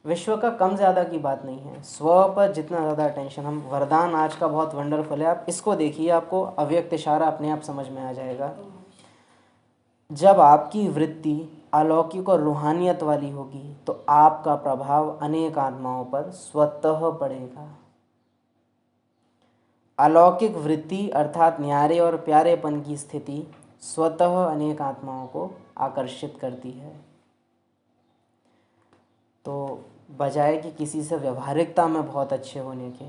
[SPEAKER 1] विश्व का कम ज़्यादा की बात नहीं है, स्व पर जितना ज़्यादा अटेंशन। हम वरदान आज का बहुत वंडरफुल है, आप इसको देखिए, आपको अव्यक्त इशारा अपने आप समझ में आ जाएगा। जब आपकी वृत्ति अलौकिक और रूहानियत वाली होगी तो आपका प्रभाव अनेक आत्माओं पर स्वतः पड़ेगा। अलौकिक वृत्ति अर्थात न्यारे और प्यारेपन की स्थिति स्वतः अनेक आत्माओं को आकर्षित करती है। तो बजाय कि किसी से व्यवहारिकता में बहुत अच्छे होने के,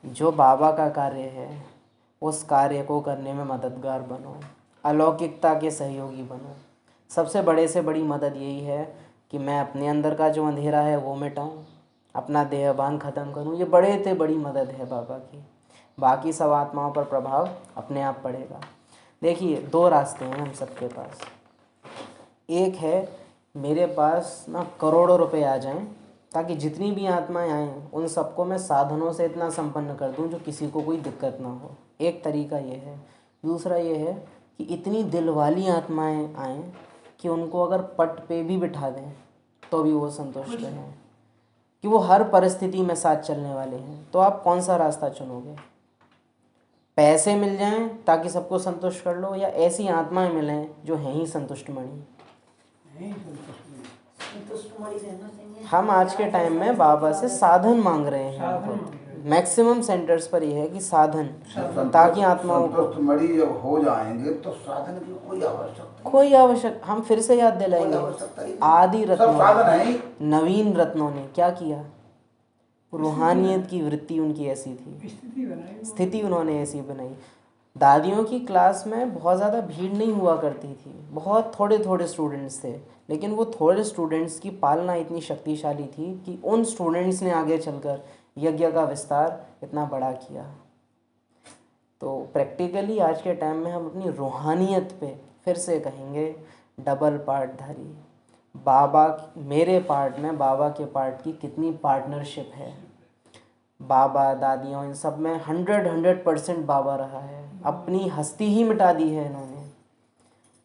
[SPEAKER 1] जो बाबा का कार्य है उस कार्य को करने में मददगार बनो, अलौकिकता के सहयोगी बनो। सबसे बड़े से बड़ी मदद यही है कि मैं अपने अंदर का जो अंधेरा है वो मिटाऊं, अपना देहभान ख़त्म करूं। ये बड़े से बड़ी मदद है बाबा की। बाकी सब आत्माओं पर प्रभाव अपने आप पड़ेगा। देखिए, दो रास्ते हैं हम सबके पास। एक है मेरे पास ना करोड़ों रुपए आ जाएं ताकि जितनी भी आत्माएं आएँ उन सबको मैं साधनों से इतना संपन्न कर दूं जो किसी को कोई दिक्कत ना हो। एक तरीका ये है। दूसरा ये है कि इतनी दिल वाली आत्माएं आएँ कि उनको अगर पट पे भी बिठा दें तो भी वो संतुष्ट हैं, कि वो हर परिस्थिति में साथ चलने वाले हैं। तो आप कौन सा रास्ता चुनोगे? पैसे मिल जाएं ताकि सबको संतुष्ट कर लो, या ऐसी आत्माएं मिलें जो हैं ही संतुष्ट मणि?
[SPEAKER 4] संतुष्ट मणि रहना चाहिए।
[SPEAKER 1] हम आज के टाइम में बाबा से साधन मांग रहे हैं बहुत। मैक्सिमम सेंटर्स पर यह है कि साधन, ताकि आत्माओं को
[SPEAKER 2] संतुष्ट मणि जब हो जाएंगे तो साधन की कोई आवश्यकता
[SPEAKER 1] कोई आवश्यक, हम फिर से याद दिलाएंगे, आदि
[SPEAKER 2] सब साधन है ही।
[SPEAKER 1] रत्नों, नवीन रत्नों ने क्या किया? रूहानियत की वृत्ति उनकी ऐसी थी, स्थिति उन्होंने ऐसी बनाई। दादियों की क्लास में बहुत ज़्यादा भीड़ नहीं हुआ करती थी, बहुत थोड़े थोड़े स्टूडेंट्स थे, लेकिन वो थोड़े स्टूडेंट्स की पालना इतनी शक्तिशाली थी कि उन स्टूडेंट्स ने आगे चलकर यज्ञ का विस्तार इतना बड़ा किया। तो प्रैक्टिकली आज के टाइम में हम अपनी रूहानियत पे फिर से कहेंगे डबल पार्टधारी बाबा। मेरे पार्ट में बाबा के पार्ट की कितनी पार्टनरशिप है। बाबा दादियों इन सब में 100% बाबा रहा है, अपनी हस्ती ही मिटा दी है इन्होंने।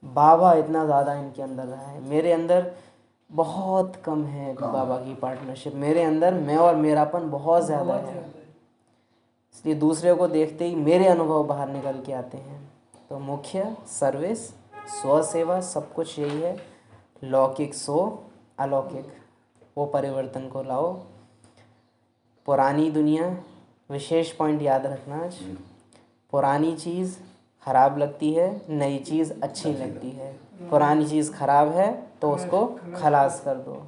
[SPEAKER 1] बाबा इतना ज़्यादा इनके अंदर रहा है, मेरे अंदर बहुत कम है बाबा की पार्टनरशिप। मेरे अंदर मैं और मेरापन बहुत ज़्यादा है, इसलिए दूसरे को देखते ही मेरे अनुभव बाहर निकल के आते हैं। तो मुख्य सर्विस, स्वसेवा, सब कुछ यही है। लौकिक सो अलौकिक, वो परिवर्तन को लाओ। पुरानी दुनिया, विशेष पॉइंट याद रखना आज, पुरानी चीज़ ख़राब लगती है, नई चीज़ अच्छी लगती है। पुरानी चीज़ ख़राब है तो उसको खलास कर दो।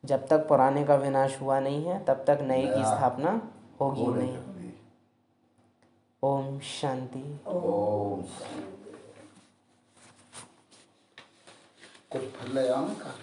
[SPEAKER 1] जब तक पुराने का विनाश हुआ नहीं है तब तक नए की स्थापना होगी नहीं। ओम शांति।
[SPEAKER 2] ओम कुछ फल ले आओ ना।